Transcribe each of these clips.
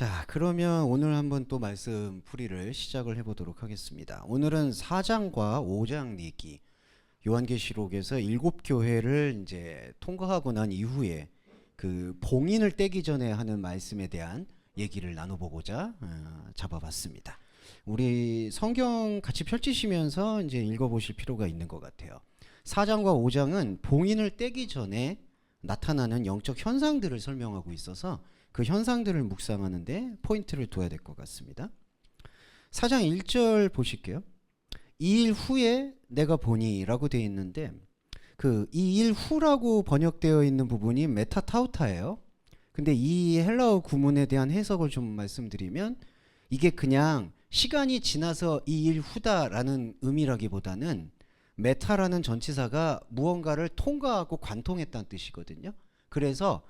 자, 그러면 오늘 한번 또 말씀 풀이를 시작을 해보도록 하겠습니다. 오늘은 4장과 5장 얘기, 요한계시록에서 7교회를 이제 통과하고 난 이후에 그 봉인을 떼기 전에 하는 말씀에 대한 얘기를 나눠보고자 잡아봤습니다. 우리 성경 같이 펼치시면서 이제 읽어보실 필요가 있는 것 같아요. 4장과 5장은 봉인을 떼기 전에 나타나는 영적 현상들을 설명하고 있어서 그 현상들을 묵상하는데 포인트를 둬야 될 것 같습니다. 4장 1절 보실게요. 이 일 후에 내가 보니 라고 되어 있는데 그 이 일 후라고 번역되어 있는 부분이 메타타우타예요. 근데 이 헬라어 구문에 대한 해석을 좀 말씀드리면 이게 그냥 시간이 지나서 이 일 후다라는 의미라기보다는 메타라는 전치사가 무언가를 통과하고 관통했다는 뜻이거든요. 그래서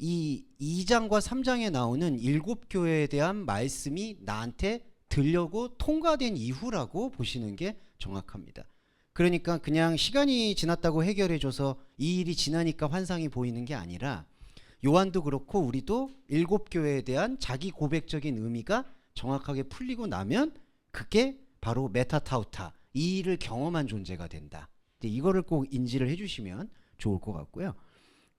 이 2장과 3장에 나오는 7교회에 대한 말씀이 나한테 들려고 통과된 이후라고 보시는 게 정확합니다. 그러니까 그냥 시간이 지났다고 해결해줘서 이 일이 지나니까 환상이 보이는 게 아니라 요한도 그렇고 우리도 7교회에 대한 자기 고백적인 의미가 정확하게 풀리고 나면 그게 바로 메타타우타, 이 일을 경험한 존재가 된다. 이거를 꼭 인지를 해주시면 좋을 것 같고요.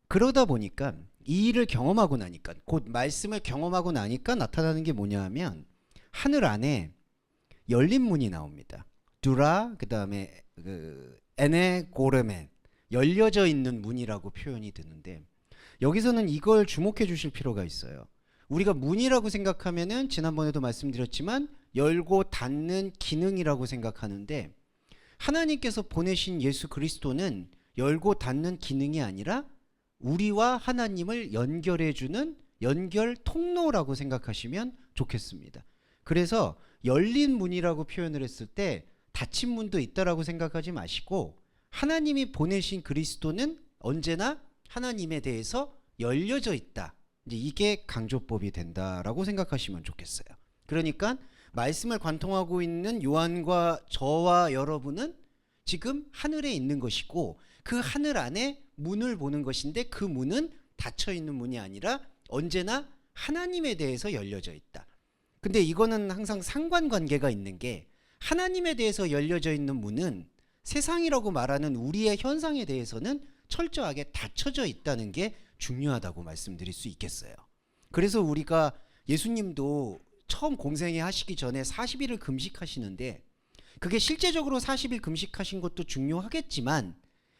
그러다 보니까 이 일을 경험하고 나니까, 곧 말씀을 경험하고 나니까 나타나는 게 뭐냐 하면 하늘 안에 열린 문이 나옵니다. 두라, 그 다음에 에네 고르멘, 열려져 있는 문이라고 표현이 드는데 여기서는 이걸 주목해 주실 필요가 있어요. 우리가 문이라고 생각하면은 지난번에도 말씀드렸지만 열고 닫는 기능이라고 생각하는데 하나님께서 보내신 예수 그리스도는 열고 닫는 기능이 아니라 우리와 하나님을 연결해주는 연결 통로라고 생각하시면 좋겠습니다. 그래서 열린 문이라고 표현을 했을 때 닫힌 문도 있다라고 생각하지 마시고 하나님이 보내신 그리스도는 언제나 하나님에 대해서 열려져 있다. 이제 이게 강조법이 된다라고 생각하시면 좋겠어요. 그러니까 말씀을 관통하고 있는 요한과 저와 여러분은 지금 하늘에 있는 것이고 그 하늘 안에 문을 보는 것인데 그 문은 닫혀 있는 문이 아니라 언제나 하나님에 대해서 열려져 있다. 근데 이거는 항상 상관관계가 있는 게 하나님에 대해서 열려져 있는 문은 세상이라고 말하는 우리의 현상에 대해서는 철저하게 닫혀져 있다는 게 중요하다고 말씀드릴 수 있겠어요. 그래서 우리가 예수님도 처음 공생애 하시기 전에 40일을 금식하시는데 그게 실제적으로 40일 금식하신 것도 중요하겠지만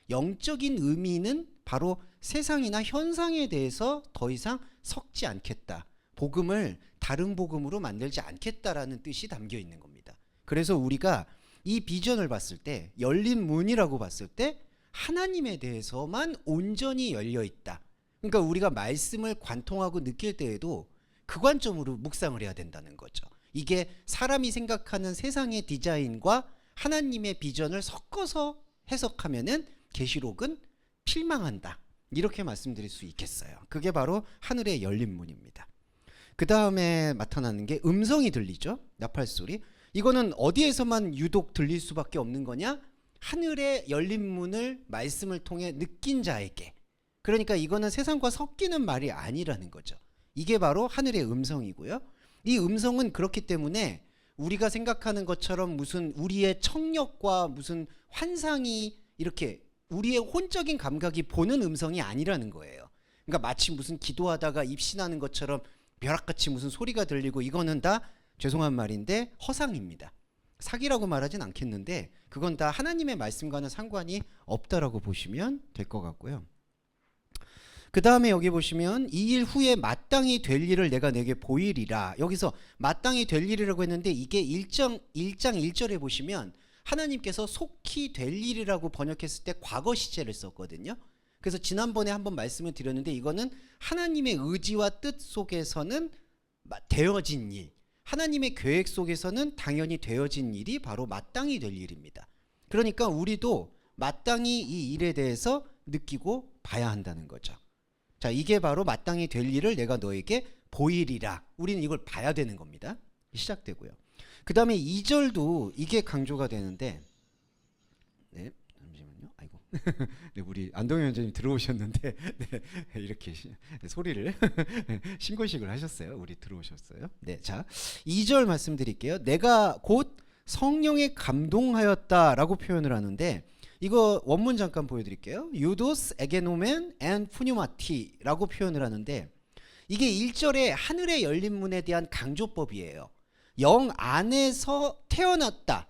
영적인 의미는 바로 세상이나 현상에 대해서 더 이상 섞지 않겠다. 복음을 다른 복음으로 만들지 않겠다라는 뜻이 담겨 있는 겁니다. 그래서 우리가 이 비전을 봤을 때 열린 문이라고 봤을 때 하나님에 대해서만 온전히 열려 있다. 그러니까 우리가 말씀을 관통하고 느낄 때에도 그 관점으로 묵상을 해야 된다는 거죠. 이게 사람이 생각하는 세상의 디자인과 하나님의 비전을 섞어서 해석하면은 계시록은 필망한다. 이렇게 말씀드릴 수 있겠어요. 그게 바로 하늘의 열린 문입니다. 그 다음에 나타나는 게 음성이 들리죠. 나팔소리. 이거는 어디에서만 유독 들릴 수밖에 없는 거냐? 하늘의 열린 문을 말씀을 통해 느낀 자에게. 그러니까 이거는 세상과 섞이는 말이 아니라는 거죠. 이게 바로 하늘의 음성이고요. 이 음성은 그렇기 때문에 우리가 생각하는 것처럼 무슨 우리의 청력과 무슨 환상이 이렇게 우리의 혼적인 감각이 보는 음성이 아니라는 거예요. 그러니까 마치 무슨 기도하다가 입신하는 것처럼 벼락같이 무슨 소리가 들리고 이거는 다 죄송한 말인데 허상입니다. 사기라고 말하진 않겠는데 그건 다 하나님의 말씀과는 상관이 없다라고 보시면 될 것 같고요. 그 다음에 여기 보시면 이 일 후에 마땅히 될 일을 내가 내게 보이리라. 여기서 마땅히 될 일이라고 했는데 이게 1장 1절에 보시면 하나님께서 속히 될 일이라고 번역했을 때 과거 시제를 썼거든요. 그래서 지난번에 한번 말씀을 드렸는데 이거는 하나님의 의지와 뜻 속에서는 되어진 일, 하나님의 계획 속에서는 당연히 되어진 일이 바로 마땅히 될 일입니다. 그러니까 우리도 마땅히 이 일에 대해서 느끼고 봐야 한다는 거죠. 자, 이게 바로 마땅히 될 일을 내가 너에게 보이리라. 우리는 이걸 봐야 되는 겁니다. 시작되고요. 그 다음에 2절도 이게 강조가 되는데, 네, 잠시만요. 아이고. 네, 우리 안동현 원장님 들어오셨는데 네, 이렇게 소리를 신고식을 하셨어요. 우리 들어오셨어요. 네, 자 2절 말씀드릴게요. 내가 곧 성령에 감동하였다라고 표현을 하는데 이거 원문 잠깐 보여드릴게요. 유도스 에게노멘 앤 푸뉴마티라고 표현을 하는데 이게 1절에 하늘의 열린 문에 대한 강조법이에요. 영 안에서 태어났다.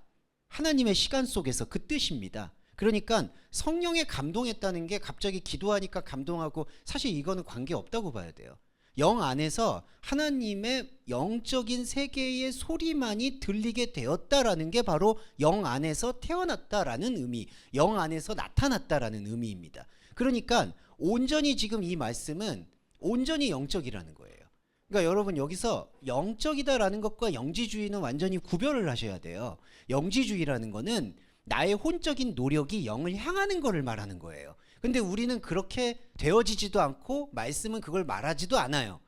하나님의 시간 속에서 그 뜻입니다. 그러니까 성령에 감동했다는 게 갑자기 기도하니까 감동하고 사실 이거는 관계없다고 봐야 돼요. 영 안에서 하나님의 영적인 세계의 소리만이 들리게 되었다라는 게 바로 영 안에서 태어났다라는 의미, 영 안에서 나타났다라는 의미입니다. 그러니까 온전히 지금 이 말씀은 온전히 영적이라는 거예요. 그러니까 여러분 여기서 영적이다라는 것과 영지주의는 완전히 구별을 하셔야 돼요. 영지주의라는 거는 나의 혼적인 노력이 영을 향하는 것을 말하는 거예요. 근데 우리는 그렇게 되어지지도 않고 말씀은 그걸 말하지도 않아요.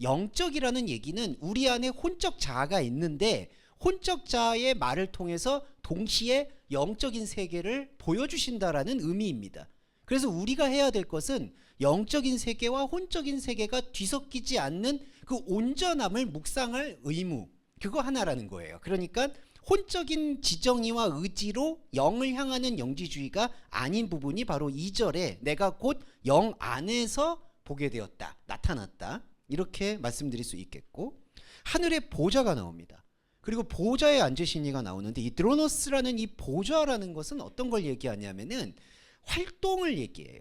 영적이라는 얘기는 우리 안에 혼적 자아가 있는데 혼적 자아의 말을 통해서 동시에 영적인 세계를 보여주신다라는 의미입니다. 그래서 우리가 해야 될 것은 영적인 세계와 혼적인 세계가 뒤섞이지 않는 그 온전함을 묵상할 의무, 그거 하나라는 거예요. 그러니까 혼적인 지정의와 의지로 영을 향하는 영지주의가 아닌 부분이 바로 2절에 내가 곧 영 안에서 보게 되었다, 나타났다, 이렇게 말씀드릴 수 있겠고, 하늘의 보좌가 나옵니다. 그리고 보좌에 앉으신 이가 나오는데 이 드로노스라는 이 보좌라는 것은 어떤 걸 얘기하냐면은 활동을 얘기해요.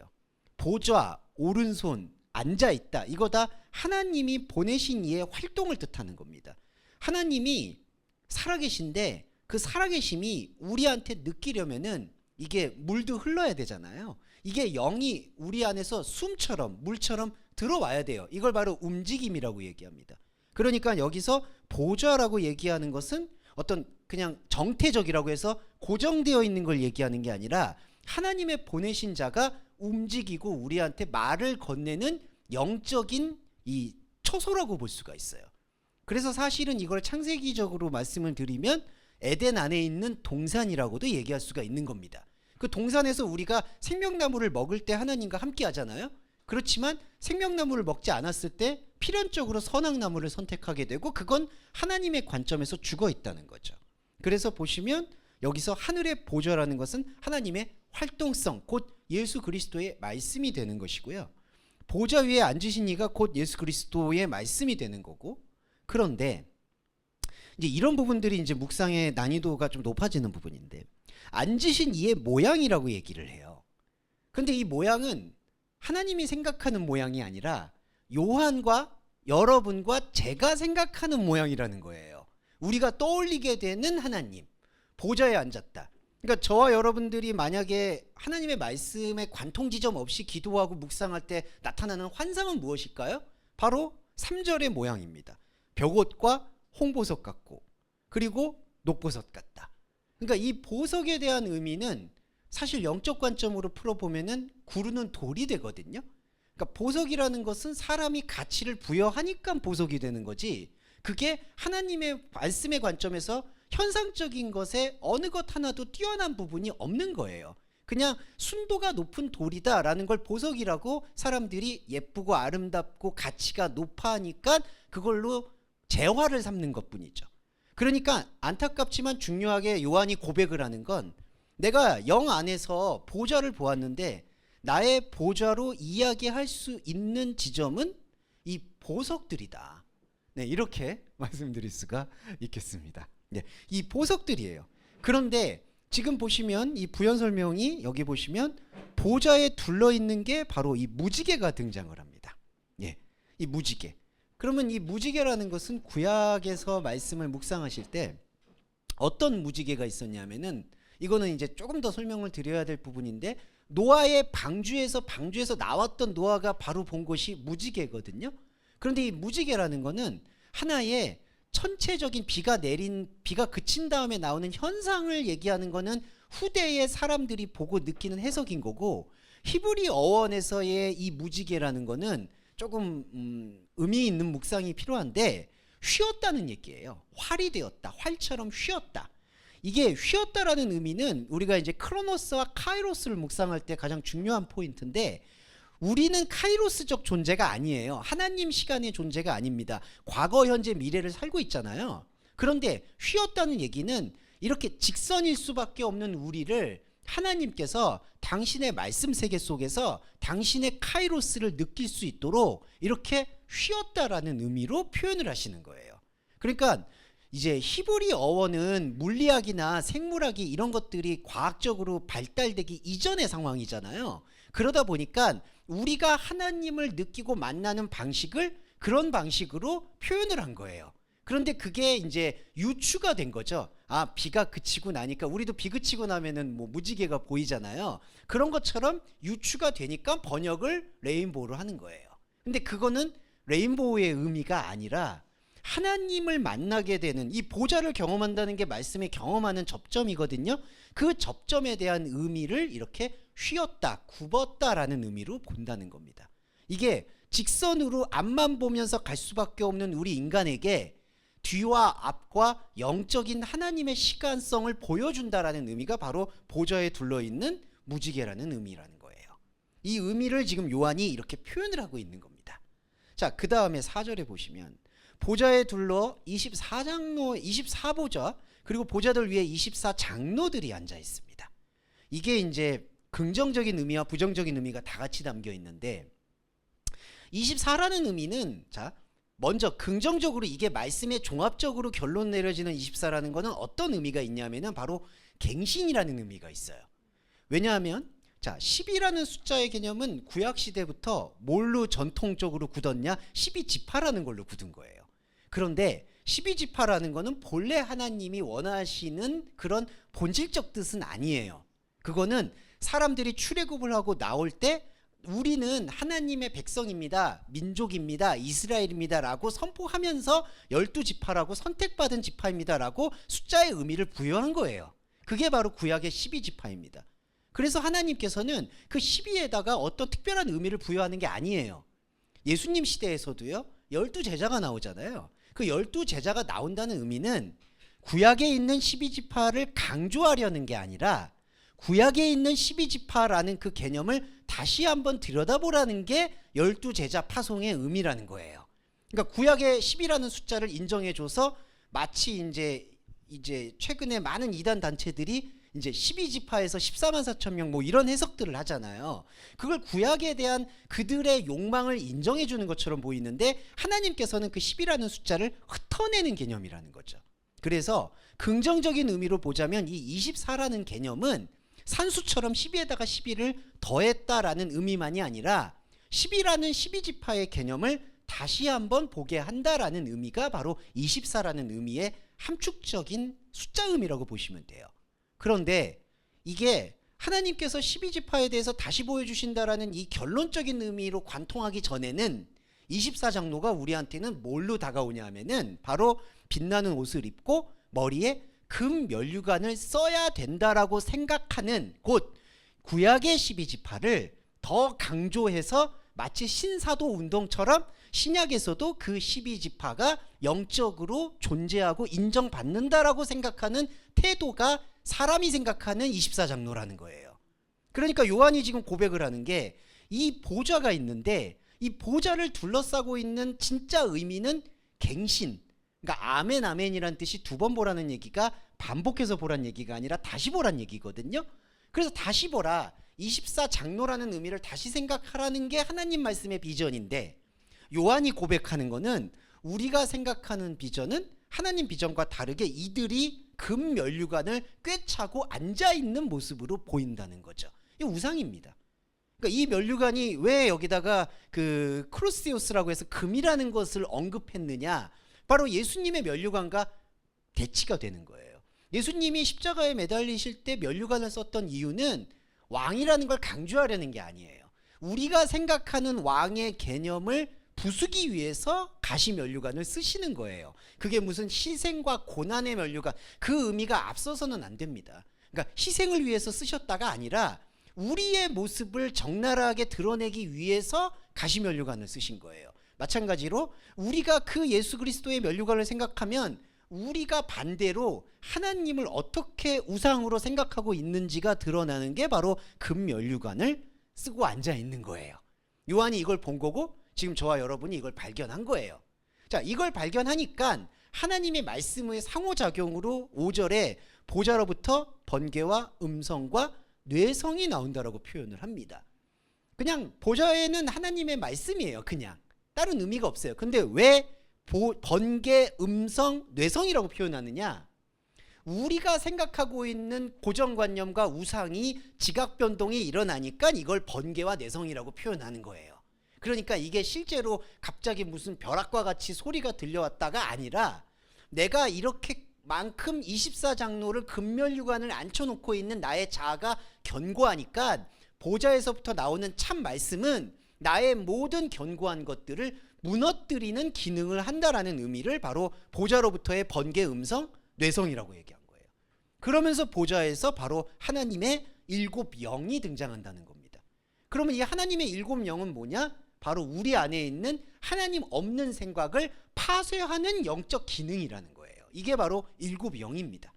보좌, 오른손, 앉아있다, 이거 다 하나님이 보내신 이의 활동을 뜻하는 겁니다. 하나님이 살아계신데 그 살아계심이 우리한테 느끼려면은 이게 물도 흘러야 되잖아요. 이게 영이 우리 안에서 숨처럼 물처럼 들어와야 돼요. 이걸 바로 움직임이라고 얘기합니다. 그러니까 여기서 보좌라고 얘기하는 것은 어떤 그냥 정태적이라고 해서 고정되어 있는 걸 얘기하는 게 아니라 하나님의 보내신 자가 움직이고 우리한테 말을 건네는 영적인 이 초소라고 볼 수가 있어요. 그래서 사실은 이걸 창세기적으로 말씀을 드리면 에덴 안에 있는 동산이라고도 얘기할 수가 있는 겁니다. 그 동산에서 우리가 생명나무를 먹을 때 하나님과 함께 하잖아요. 그렇지만 생명나무를 먹지 않았을 때 필연적으로 선악나무를 선택하게 되고 그건 하나님의 관점에서 죽어 있다는 거죠. 그래서 보시면 여기서 하늘의 보좌라는 것은 하나님의 활동성, 곧 예수 그리스도의 말씀이 되는 것이고요. 보좌 위에 앉으신 이가 곧 예수 그리스도의 말씀이 되는 거고, 그런데 이제 이런 부분들이 이제 묵상의 난이도가 좀 높아지는 부분인데 앉으신 이의 모양이라고 얘기를 해요. 근데 이 모양은 하나님이 생각하는 모양이 아니라 요한과 여러분과 제가 생각하는 모양이라는 거예요. 우리가 떠올리게 되는 하나님, 보좌에 앉았다. 그러니까 저와 여러분들이 만약에 하나님의 말씀에 관통지점 없이 기도하고 묵상할 때 나타나는 환상은 무엇일까요? 바로 3절의 모양입니다. 벽옷과 홍보석 같고 그리고 녹보석 같다. 그러니까 이 보석에 대한 의미는 사실 영적 관점으로 풀어보면은 구르는 돌이 되거든요. 그러니까 보석이라는 것은 사람이 가치를 부여하니까 보석이 되는 거지, 그게 하나님의 말씀의 관점에서 현상적인 것에 어느 것 하나도 뛰어난 부분이 없는 거예요. 그냥 순도가 높은 돌이다라는 걸 보석이라고 사람들이 예쁘고 아름답고 가치가 높아 하니까 그걸로 재화를 삼는 것뿐이죠. 그러니까 안타깝지만 중요하게 요한이 고백을 하는 건 내가 영 안에서 보좌를 보았는데 나의 보좌로 이야기할 수 있는 지점은 이 보석들이다. 네, 이렇게 말씀드릴 수가 있겠습니다. 네, 이 보석들이에요. 그런데 지금 보시면 이 부연 설명이 여기 보시면 보좌에 둘러 있는 게 바로 이 무지개가 등장을 합니다. 예, 이 무지개. 그러면 이 무지개라는 것은 구약에서 말씀을 묵상하실 때 어떤 무지개가 있었냐면은 이거는 이제 조금 더 설명을 드려야 될 부분인데 노아의 방주에서 나왔던 노아가 바로 본 것이 무지개거든요. 그런데 이 무지개라는 거는 하나의 천체적인 비가 그친 다음에 나오는 현상을 얘기하는 거는 후대의 사람들이 보고 느끼는 해석인 거고, 히브리 어원에서의 이 무지개라는 거는 조금 의미 있는 묵상이 필요한데 쉬었다는 얘기예요. 활이 되었다, 활처럼 쉬었다. 이게 휘었다라는 의미는 우리가 이제 크로노스와 카이로스를 묵상할 때 가장 중요한 포인트인데, 우리는 카이로스적 존재가 아니에요. 하나님 시간의 존재가 아닙니다. 과거, 현재, 미래를 살고 있잖아요. 그런데 휘었다는 얘기는 이렇게 직선일 수밖에 없는 우리를 하나님께서 당신의 말씀 세계 속에서 당신의 카이로스를 느낄 수 있도록 이렇게 휘었다라는 의미로 표현을 하시는 거예요. 그러니까 이제 히브리 어원은 물리학이나 생물학이 이런 것들이 과학적으로 발달되기 이전의 상황이잖아요. 그러다 보니까 우리가 하나님을 느끼고 만나는 방식을 그런 방식으로 표현을 한 거예요. 그런데 그게 이제 유추가 된 거죠. 아, 비가 그치고 나니까, 우리도 비 그치고 나면은 뭐 무지개가 보이잖아요. 그런 것처럼 유추가 되니까 번역을 레인보우로 하는 거예요. 근데 그거는 레인보우의 의미가 아니라 하나님을 만나게 되는, 이 보좌를 경험한다는 게 말씀에 경험하는 접점이거든요. 그 접점에 대한 의미를 이렇게 휘었다, 굽었다라는 의미로 본다는 겁니다. 이게 직선으로 앞만 보면서 갈 수밖에 없는 우리 인간에게 뒤와 앞과 영적인 하나님의 시간성을 보여준다라는 의미가 바로 보좌에 둘러있는 무지개라는 의미라는 거예요. 이 의미를 지금 요한이 이렇게 표현을 하고 있는 겁니다. 자, 그 다음에 4절에 보시면 보좌에 둘러 24장로, 24보좌, 그리고 보좌들 위에 24장로들이 앉아 있습니다. 이게 이제 긍정적인 의미와 부정적인 의미가 다 같이 담겨 있는데, 24라는 의미는, 자, 먼저 긍정적으로 이게 말씀에 종합적으로 결론 내려지는 24라는 거는 어떤 의미가 있냐면은 바로 갱신이라는 의미가 있어요. 왜냐하면 자, 10이라는 숫자의 개념은 구약 시대부터 뭘로 전통적으로 굳었냐? 12지파라는 걸로 굳은 거예요. 그런데 12지파라는 거는 본래 하나님이 원하시는 그런 본질적 뜻은 아니에요. 그거는 사람들이 출애굽을 하고 나올 때 우리는 하나님의 백성입니다, 민족입니다, 이스라엘입니다 라고 선포하면서 12지파라고 선택받은 지파입니다 라고 숫자의 의미를 부여한 거예요. 그게 바로 구약의 12지파입니다. 그래서 하나님께서는 그 12에다가 어떤 특별한 의미를 부여하는 게 아니에요. 예수님 시대에서도요, 12제자가 나오잖아요. 그 12제자가 나온다는 의미는 구약에 있는 12지파를 강조하려는 게 아니라 구약에 있는 12지파라는 그 개념을 다시 한번 들여다보라는 게 12제자 파송의 의미라는 거예요. 그러니까 구약의 10이라는 숫자를 인정해줘서 마치 이제 최근에 많은 이단 단체들이 이제 12지파에서 14만 4천 명 뭐 이런 해석들을 하잖아요. 그걸 구약에 대한 그들의 욕망을 인정해 주는 것처럼 보이는데, 하나님께서는 그 10이라는 숫자를 흩어내는 개념이라는 거죠. 그래서 긍정적인 의미로 보자면 이 24라는 개념은 산수처럼 12에다가 12를 더했다라는 의미만이 아니라 10이라는 12지파의 개념을 다시 한번 보게 한다라는 의미가 바로 24라는 의미의 함축적인 숫자 의미라고 보시면 돼요. 그런데 이게 하나님께서 12지파에 대해서 다시 보여주신다라는 이 결론적인 의미로 관통하기 전에는 24장로가 우리한테는 뭘로 다가오냐 하면은 바로 빛나는 옷을 입고 머리에 금 면류관을 써야 된다라고 생각하는 곧 구약의 12지파를 더 강조해서 마치 신사도 운동처럼 신약에서도 그 12지파가 영적으로 존재하고 인정받는다라고 생각하는 태도가 사람이 생각하는 24장로라는 거예요. 그러니까 요한이 지금 고백을 하는 게, 이 보좌가 있는데 이 보좌를 둘러싸고 있는 진짜 의미는 갱신, 그러니까 아멘 아멘이란 뜻이 두 번 보라는 얘기가 반복해서 보란 얘기가 아니라 다시 보란 얘기거든요. 그래서 다시 보라, 24장로라는 의미를 다시 생각하라는 게 하나님 말씀의 비전인데, 요한이 고백하는 거는 우리가 생각하는 비전은 하나님 비전과 다르게 이들이 금 면류관을 꿰차고 앉아있는 모습으로 보인다는 거죠. 이 우상입니다. 그러니까 이 면류관이 왜 여기다가 그 크루시오스라고 해서 금이라는 것을 언급했느냐, 바로 예수님의 면류관과 대치가 되는 거예요. 예수님이 십자가에 매달리실 때 면류관을 썼던 이유는 왕이라는 걸 강조하려는 게 아니에요. 우리가 생각하는 왕의 개념을 부수기 위해서 가시 면류관을 쓰시는 거예요. 그게 무슨 희생과 고난의 면류관, 그 의미가 앞서서는 안 됩니다. 그러니까 희생을 위해서 쓰셨다가 아니라 우리의 모습을 적나라하게 드러내기 위해서 가시 면류관을 쓰신 거예요. 마찬가지로 우리가 그 예수 그리스도의 면류관을 생각하면 우리가 반대로 하나님을 어떻게 우상으로 생각하고 있는지가 드러나는 게 바로 금면류관을 쓰고 앉아 있는 거예요. 요한이 이걸 본 거고 지금 저와 여러분이 이걸 발견한 거예요. 자, 이걸 발견하니까 하나님의 말씀의 상호작용으로 5절에 보좌로부터 번개와 음성과 뇌성이 나온다라고 표현을 합니다. 그냥 보좌에는 하나님의 말씀이에요. 그냥 다른 의미가 없어요. 근데 왜 번개, 음성, 뇌성이라고 표현하느냐? 우리가 생각하고 있는 고정관념과 우상이 지각변동이 일어나니까 이걸 번개와 뇌성이라고 표현하는 거예요. 그러니까 이게 실제로 갑자기 무슨 벼락과 같이 소리가 들려왔다가 아니라 내가 이렇게 만큼 24장로를 금면류관을 앉혀놓고 있는 나의 자아가 견고하니까 보좌에서부터 나오는 참 말씀은 나의 모든 견고한 것들을 무너뜨리는 기능을 한다라는 의미를 바로 보좌로부터의 번개, 음성, 뇌성이라고 얘기한 거예요. 그러면서 보좌에서 바로 하나님의 7영이 등장한다는 겁니다. 그러면 이 하나님의 7영은 뭐냐? 바로 우리 안에 있는 하나님 없는 생각을 파쇄하는 영적 기능이라는 거예요. 이게 바로 7영입니다.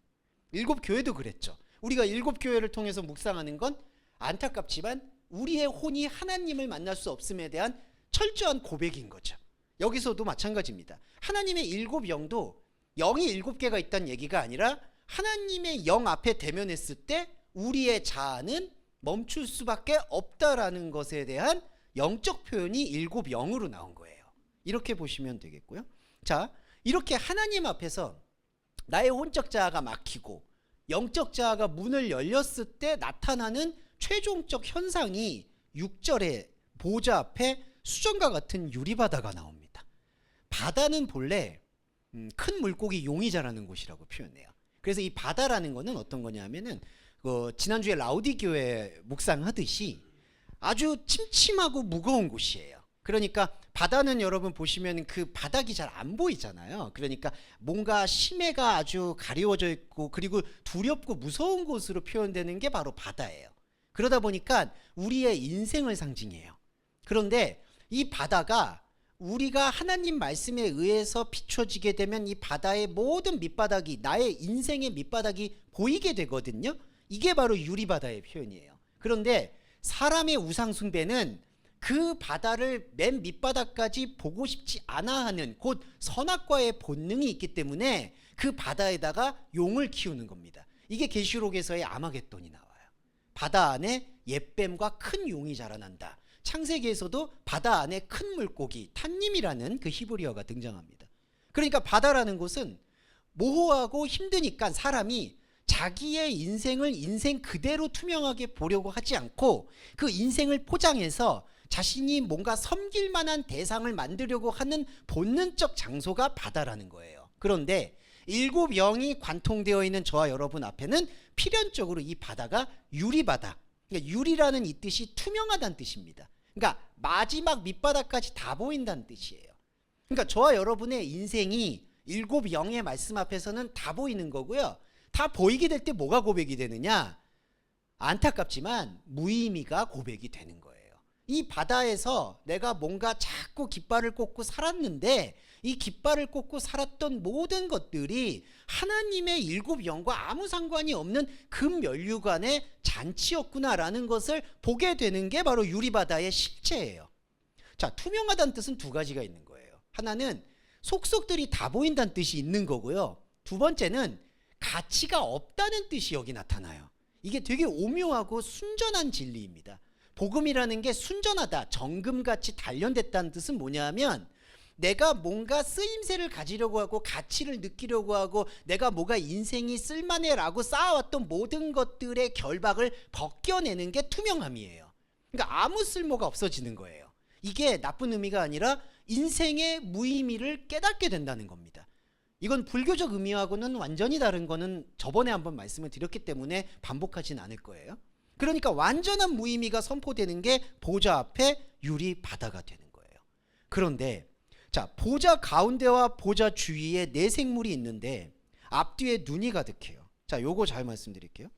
7교회도 그랬죠. 우리가 7교회를 통해서 묵상하는 건 안타깝지만 우리의 혼이 하나님을 만날 수 없음에 대한 철저한 고백인 거죠. 여기서도 마찬가지입니다. 하나님의 7영도 영이 7개가 있다는 얘기가 아니라 하나님의 영 앞에 대면했을 때 우리의 자아는 멈출 수밖에 없다라는 것에 대한 영적 표현이 7영으로 나온 거예요. 이렇게 보시면 되겠고요. 자, 이렇게 하나님 앞에서 나의 혼적 자아가 막히고 영적 자아가 문을 열렸을 때 나타나는 최종적 현상이 6절에 보좌 앞에 수정과 같은 유리바다가 나옵니다. 바다는 본래 큰 물고기 용이 자라는 곳이라고 표현해요. 그래서 이 바다라는 거는 어떤 거냐면은 지난주에 라우디교회 묵상하듯이 아주 침침하고 무거운 곳이에요. 그러니까 바다는 여러분 보시면 그 바닥이 잘 안 보이잖아요. 그러니까 뭔가 심해가 아주 가리워져 있고 그리고 두렵고 무서운 곳으로 표현되는 게 바로 바다예요. 그러다 보니까 우리의 인생을 상징해요. 그런데 이 바다가 우리가 하나님 말씀에 의해서 비춰지게 되면 이 바다의 모든 밑바닥이 나의 인생의 밑바닥이 보이게 되거든요. 이게 바로 유리바다의 표현이에요. 그런데 사람의 우상숭배는 그 바다를 맨 밑바닥까지 보고 싶지 않아 하는 곧 선악과의 본능이 있기 때문에 그 바다에다가 용을 키우는 겁니다. 이게 계시록에서의 아마겟돈이 나와요. 바다 안에 옛뱀과 큰 용이 자라난다. 창세기에서도 바다 안에 큰 물고기 탄님이라는 그 히브리어가 등장합니다. 그러니까 바다라는 곳은 모호하고 힘드니까 사람이 자기의 인생을 인생 그대로 투명하게 보려고 하지 않고 그 인생을 포장해서 자신이 뭔가 섬길 만한 대상을 만들려고 하는 본능적 장소가 바다라는 거예요. 그런데 7영이 관통되어 있는 저와 여러분 앞에는 필연적으로 이 바다가 유리바다, 그러니까 유리라는 이 뜻이 투명하다는 뜻입니다. 그러니까 마지막 밑바닥까지 다 보인다는 뜻이에요. 그러니까 저와 여러분의 인생이 7영의 말씀 앞에서는 다 보이는 거고요. 다 보이게 될 때 뭐가 고백이 되느냐? 안타깝지만 무의미가 고백이 되는 거예요. 이 바다에서 내가 뭔가 자꾸 깃발을 꽂고 살았는데 이 깃발을 꽂고 살았던 모든 것들이 하나님의 7영과 아무 상관이 없는 금면류관의 잔치였구나라는 것을 보게 되는 게 바로 유리바다의 실체예요. 자, 투명하다는 뜻은 두 가지가 있는 거예요. 하나는 속속들이 다 보인다는 뜻이 있는 거고요. 두 번째는 가치가 없다는 뜻이 여기 나타나요. 이게 되게 오묘하고 순전한 진리입니다. 복음이라는 게 순전하다, 정금같이 단련됐다는 뜻은 뭐냐면 내가 뭔가 쓰임새를 가지려고 하고 가치를 느끼려고 하고 내가 뭐가 인생이 쓸만해라고 쌓아왔던 모든 것들의 결박을 벗겨내는 게 투명함이에요. 그러니까 아무 쓸모가 없어지는 거예요. 이게 나쁜 의미가 아니라 인생의 무의미를 깨닫게 된다는 겁니다. 이건 불교적 의미하고는 완전히 다른 거는 저번에 한번 말씀을 드렸기 때문에 반복하진 않을 거예요. 그러니까 완전한 무의미가 선포되는 게 보좌 앞에 유리 바다가 되는 거예요. 그런데 자, 보좌 가운데와 보좌 주위에 네 생물이 있는데 앞뒤에 눈이 가득해요. 자, 요거 잘 말씀드릴게요.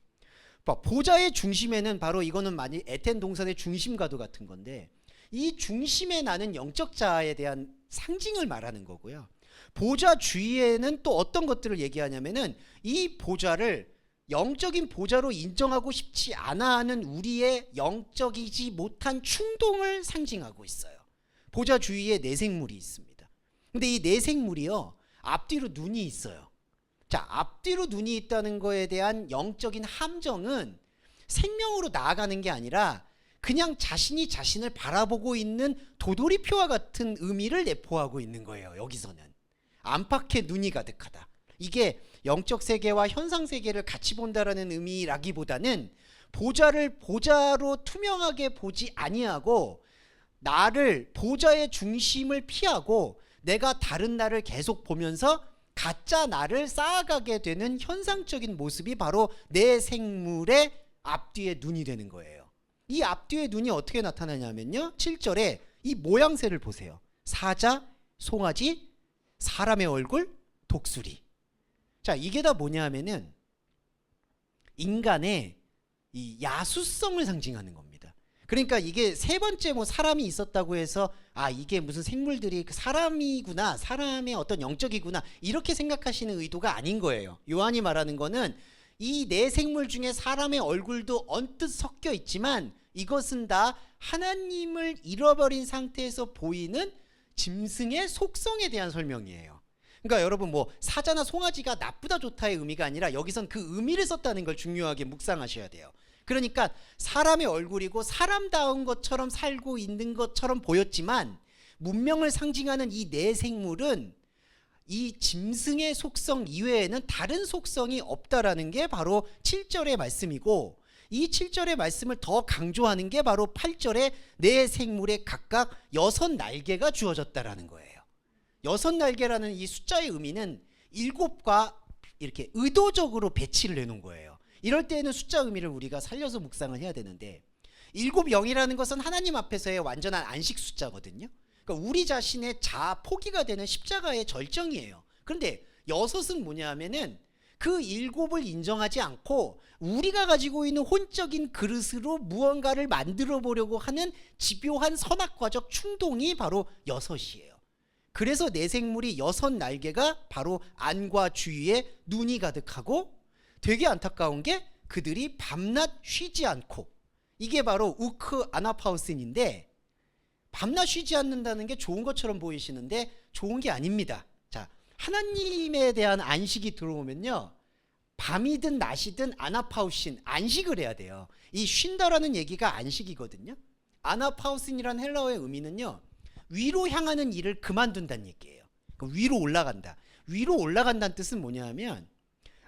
보좌의 중심에는 바로 이거는 많이 에텐 동산의 중심과도 같은 건데 이 중심에 나는 영적 자아에 대한 상징을 말하는 거고요. 보좌 주위에는 또 어떤 것들을 얘기하냐면은 이 보좌를 영적인 보좌로 인정하고 싶지 않아 하는 우리의 영적이지 못한 충동을 상징하고 있어요. 보좌 주위에 내생물이 있습니다. 근데 이 내생물이요, 앞뒤로 눈이 있어요. 자, 앞뒤로 눈이 있다는 거에 대한 영적인 함정은 생명으로 나아가는 게 아니라 그냥 자신이 자신을 바라보고 있는 도돌이표와 같은 의미를 내포하고 있는 거예요. 여기서는 안팎에 눈이 가득하다. 이게 영적 세계와 현상 세계를 같이 본다라는 의미라기보다는 보좌를 보좌로 투명하게 보지 아니하고 나를 보좌의 중심을 피하고 내가 다른 나를 계속 보면서 가짜 나를 쌓아가게 되는 현상적인 모습이 바로 내 생물의 앞뒤에 눈이 되는 거예요. 이 앞뒤의 눈이 어떻게 나타나냐면요, 7절에 이 모양새를 보세요. 사자, 송아지, 사람의 얼굴, 독수리. 자, 이게 다 뭐냐 하면은 인간의 이 야수성을 상징하는 겁니다. 그러니까 이게 세 번째 뭐 사람이 있었다고 해서 아, 이게 무슨 생물들이 사람이구나, 사람의 어떤 영적이구나, 이렇게 생각하시는 의도가 아닌 거예요. 요한이 말하는 거는 이 네 생물 중에 사람의 얼굴도 언뜻 섞여 있지만 이것은 다 하나님을 잃어버린 상태에서 보이는 짐승의 속성에 대한 설명이에요. 그러니까 여러분, 뭐 사자나 송아지가 나쁘다 좋다의 의미가 아니라 여기선 그 의미를 썼다는 걸 중요하게 묵상하셔야 돼요. 그러니까 사람의 얼굴이고 사람다운 것처럼 살고 있는 것처럼 보였지만 문명을 상징하는 이 네 생물은 이 짐승의 속성 이외에는 다른 속성이 없다라는 게 바로 7절의 말씀이고, 이 7절의 말씀을 더 강조하는 게 바로 8절에 네 생물에 각각 6날개가 주어졌다라는 거예요. 6날개라는 이 숫자의 의미는 7과 이렇게 의도적으로 배치를 해놓은 거예요. 이럴 때에는 숫자 의미를 우리가 살려서 묵상을 해야 되는데, 7영이라는 것은 하나님 앞에서의 완전한 안식 숫자거든요. 그러니까 우리 자신의 자아 포기가 되는 십자가의 절정이에요. 그런데 6은 뭐냐 하면은 그 7을 인정하지 않고 우리가 가지고 있는 혼적인 그릇으로 무언가를 만들어 보려고 하는 집요한 선악과적 충동이 바로 6이에요. 그래서 내 생물이 6날개가 바로 안과 주위에 눈이 가득하고, 되게 안타까운 게 그들이 밤낮 쉬지 않고, 이게 바로 우크 아나파우신인데, 밤낮 쉬지 않는다는 게 좋은 것처럼 보이시는데 좋은 게 아닙니다. 자, 하나님에 대한 안식이 들어오면요, 밤이든 낮이든 아나파우신, 안식을 해야 돼요. 이 쉰다라는 얘기가 안식이거든요. 아나파우신이란 헬라어의 의미는요, 위로 향하는 일을 그만둔다는 얘기예요. 그러니까 위로 올라간다. 위로 올라간다는 뜻은 뭐냐 하면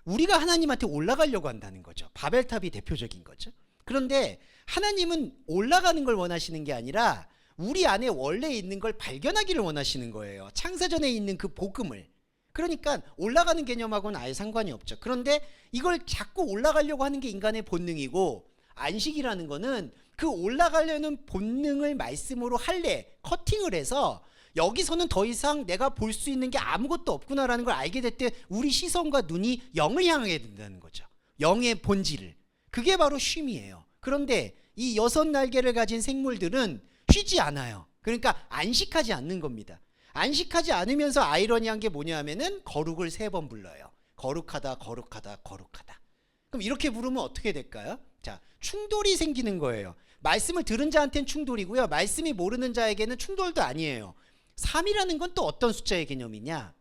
우리가 하나님한테 올라가려고 한다는 거죠. 바벨탑이 대표적인 거죠. 그런데 하나님은 올라가는 걸 원하시는 게 아니라 우리 안에 원래 있는 걸 발견하기를 원하시는 거예요. 창세전에 있는 그 복음을. 그러니까 올라가는 개념하고는 아예 상관이 없죠. 그런데 이걸 자꾸 올라가려고 하는 게 인간의 본능이고, 안식이라는 거는 그 올라가려는 본능을 말씀으로 할래 커팅을 해서 여기서는 더 이상 내가 볼 수 있는 게 아무것도 없구나라는 걸 알게 될 때 우리 시선과 눈이 영을 향하게 된다는 거죠. 영의 본질을. 그게 바로 쉼이에요. 그런데 이 6날개를 가진 생물들은 쉬지 않아요. 그러니까 안식하지 않는 겁니다. 안식하지 않으면서 아이러니한 게 뭐냐 하면은 거룩을 3번 불러요. 거룩하다, 거룩하다, 거룩하다. 그럼 이렇게 부르면 어떻게 될까요? 자, 충돌이 생기는 거예요. 말씀을 들은 자한테는 충돌이고요, 말씀이 모르는 자에게는 충돌도 아니에요. 3이라는 건 또 어떤 숫자의 개념이냐?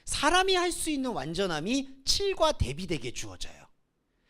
사람이 할 수 있는 완전함이 7과 대비되게 주어져요.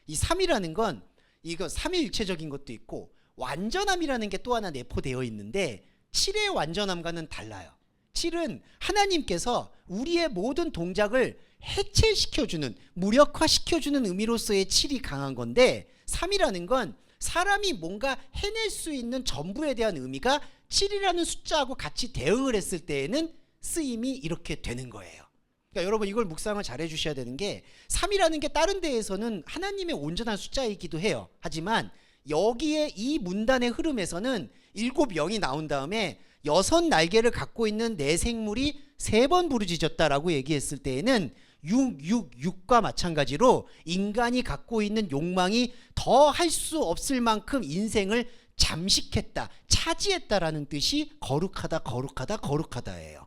이 3이라는 건 이거 삼위일체적인 것도 있고 완전함이라는 게 또 하나 내포되어 있는데 7의 완전함과는 달라요. 7은 하나님께서 우리의 모든 동작을 해체시켜주는, 무력화시켜주는 의미로서의 7이 강한 건데, 3이라는 건 사람이 뭔가 해낼 수 있는 전부에 대한 의미가 7이라는 숫자하고 같이 대응을 했을 때에는 쓰임이 이렇게 되는 거예요. 그러니까 여러분, 이걸 묵상을 잘 해주셔야 되는 게, 3이라는 게 다른 데에서는 하나님의 온전한 숫자이기도 해요. 하지만 여기에 이 문단의 흐름에서는 7영이 나온 다음에 6날개를 갖고 있는 내 생물이 3번 부르짖었다라고 얘기했을 때에는 666과 마찬가지로 인간이 갖고 있는 욕망이 더 할 수 없을 만큼 인생을 잠식했다, 차지했다라는 뜻이 거룩하다, 거룩하다, 거룩하다예요.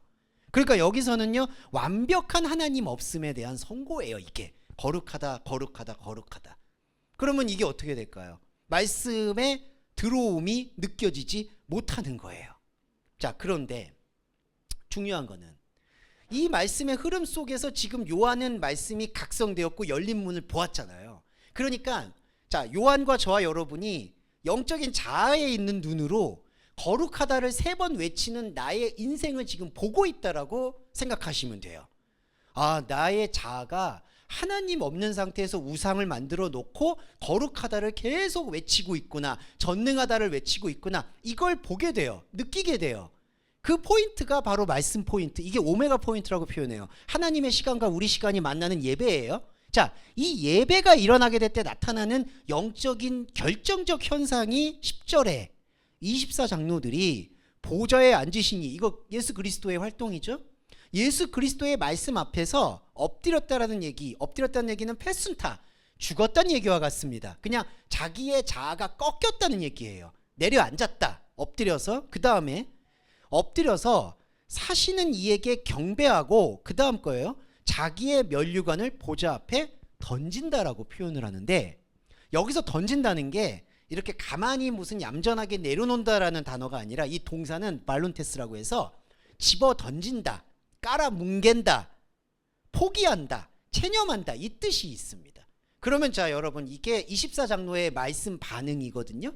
그러니까 여기서는요, 완벽한 하나님 없음에 대한 선고예요. 이게 거룩하다, 거룩하다, 거룩하다. 그러면 이게 어떻게 될까요? 말씀의 들어옴이 느껴지지 못하는 거예요. 자, 그런데 중요한 거는 이 말씀의 흐름 속에서 지금 요한은 말씀이 각성되었고 열린 문을 보았잖아요. 그러니까 자, 요한과 저와 여러분이 영적인 자아에 있는 눈으로 거룩하다를 3번 외치는 나의 인생을 지금 보고 있다라고 생각하시면 돼요. 아, 나의 자아가 하나님 없는 상태에서 우상을 만들어 놓고 거룩하다를 계속 외치고 있구나, 전능하다를 외치고 있구나, 이걸 보게 돼요. 느끼게 돼요. 그 포인트가 바로 말씀 포인트, 이게 오메가 포인트라고 표현해요. 하나님의 시간과 우리 시간이 만나는 예배예요. 자, 이 예배가 일어나게 될 때 나타나는 영적인 결정적 현상이 10절에 24장로들이 보좌에 앉으시니, 이거 예수 그리스도의 활동이죠. 예수 그리스도의 말씀 앞에서 엎드렸다라는 얘기, 엎드렸다는 얘기는 패순타, 죽었다는 얘기와 같습니다. 그냥 자기의 자아가 꺾였다는 얘기예요. 내려앉았다, 엎드려서. 그 다음에 엎드려서 사시는 이에게 경배하고, 그 다음 거예요, 자기의 면류관을 보좌 앞에 던진다라고 표현을 하는데, 여기서 던진다는 게 이렇게 가만히 무슨 얌전하게 내려놓는다라는 단어가 아니라, 이 동사는 말론테스라고 해서 집어 던진다, 깔아 뭉갠다, 포기한다, 체념한다, 이 뜻이 있습니다. 그러면 자, 여러분, 이게 24장로의 말씀 반응이거든요.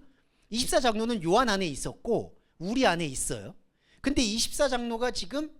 24장로는 요한 안에 있었고 우리 안에 있어요. 근데 24장로가 지금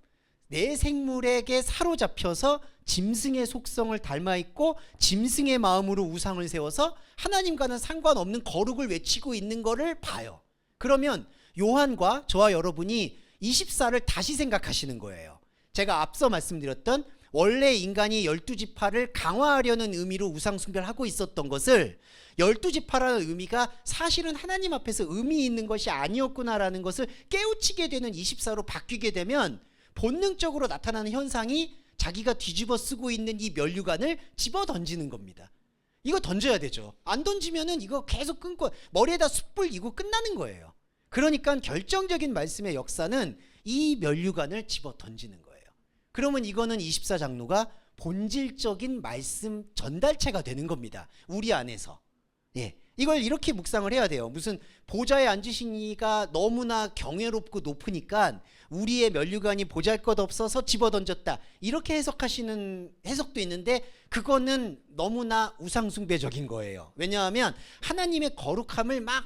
내 생물에게 사로잡혀서 짐승의 속성을 닮아 있고 짐승의 마음으로 우상을 세워서 하나님과는 상관없는 거룩을 외치고 있는 거를 봐요. 그러면 요한과 저와 여러분이 24를 다시 생각하시는 거예요. 제가 앞서 말씀드렸던 원래 인간이 12지파를 강화하려는 의미로 우상 숭배를 하고 있었던 것을 12지파라는 의미가 사실은 하나님 앞에서 의미 있는 것이 아니었구나라는 것을 깨우치게 되는 24로 바뀌게 되면 본능적으로 나타나는 현상이 자기가 뒤집어 쓰고 있는 이 면류관을 집어 던지는 겁니다. 이거 던져야 되죠. 안 던지면은 이거 계속 끊고 머리에다 숯불 이고 끝나는 거예요. 그러니까 결정적인 말씀의 역사는 이 면류관을 집어 던지는 거예요. 그러면 이거는 24장로가 본질적인 말씀 전달체가 되는 겁니다. 우리 안에서. 예, 이걸 이렇게 묵상을 해야 돼요. 무슨 보좌에 앉으신 이가 너무나 경외롭고 높으니까 우리의 면류관이 보잘것없어서 집어던졌다, 이렇게 해석하시는 해석도 있는데, 그거는 너무나 우상숭배적인 거예요. 왜냐하면 하나님의 거룩함을 막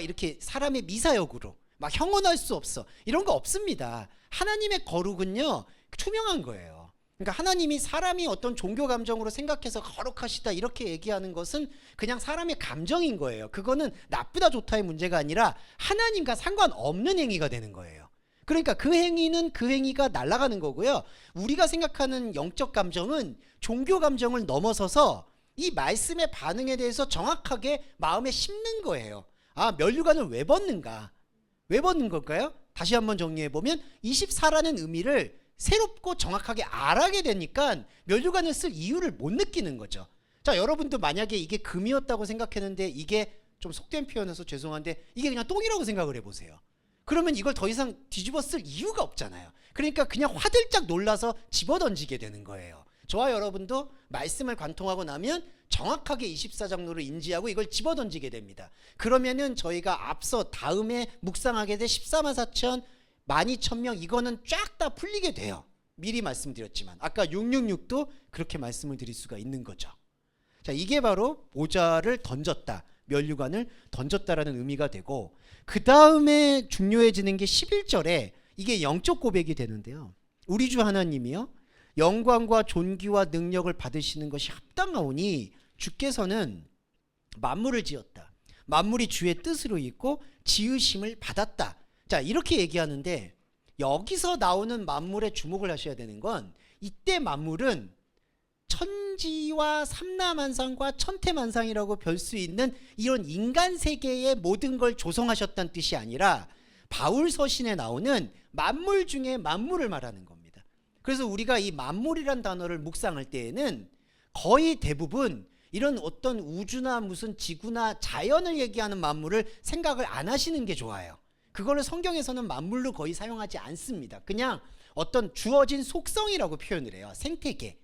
이렇게 사람의 미사역으로 막 형언할 수 없어, 이런 거 없습니다. 하나님의 거룩은요 투명한 거예요. 그러니까 하나님이 사람이 어떤 종교 감정으로 생각해서 거룩하시다 이렇게 얘기하는 것은 그냥 사람의 감정인 거예요. 그거는 나쁘다 좋다의 문제가 아니라 하나님과 상관없는 행위가 되는 거예요. 그러니까 그 행위는 그 행위가 날아가는 거고요. 우리가 생각하는 영적 감정은 종교 감정을 넘어서서 이 말씀의 반응에 대해서 정확하게 마음에 심는 거예요. 아, 면류관을 왜 벗는가? 왜 벗는 걸까요? 다시 한번 정리해보면 24라는 의미를 새롭고 정확하게 알아게 되니까 면류관을 쓸 이유를 못 느끼는 거죠. 자, 여러분도 만약에 이게 금이었다고 생각했는데 이게 좀 속된 표현에서 죄송한데 이게 그냥 똥이라고 생각을 해보세요. 그러면 이걸 더 이상 뒤집어 쓸 이유가 없잖아요. 그러니까 그냥 화들짝 놀라서 집어던지게 되는 거예요. 저와 여러분도 말씀을 관통하고 나면 정확하게 24장로를 인지하고 이걸 집어던지게 됩니다. 그러면은 저희가 앞서 다음에 묵상하게 될 14만 4천 12,000명 이거는 쫙 다 풀리게 돼요. 미리 말씀드렸지만 아까 666도 그렇게 말씀을 드릴 수가 있는 거죠. 자, 이게 바로 보좌를 던졌다, 면류관을 던졌다라는 의미가 되고, 그 다음에 중요해지는 게 11절에 이게 영적 고백이 되는데요. 우리 주 하나님이요 영광과 존귀와 능력을 받으시는 것이 합당하오니 주께서는 만물을 지었다, 만물이 주의 뜻으로 있고 지으심을 받았다. 자, 이렇게 얘기하는데 여기서 나오는 만물에 주목을 하셔야 되는 건, 이때 만물은 천지와 삼라만상과 천태만상이라고 별 수 있는 이런 인간 세계의 모든 걸 조성하셨다는 뜻이 아니라 바울 서신에 나오는 만물 중에 만물을 말하는 겁니다. 그래서 우리가 이 만물이란 단어를 묵상할 때에는 거의 대부분 이런 어떤 우주나 무슨 지구나 자연을 얘기하는 만물을 생각을 안 하시는 게 좋아요. 그거를 성경에서는 만물로 거의 사용하지 않습니다. 그냥 어떤 주어진 속성이라고 표현을 해요. 생태계.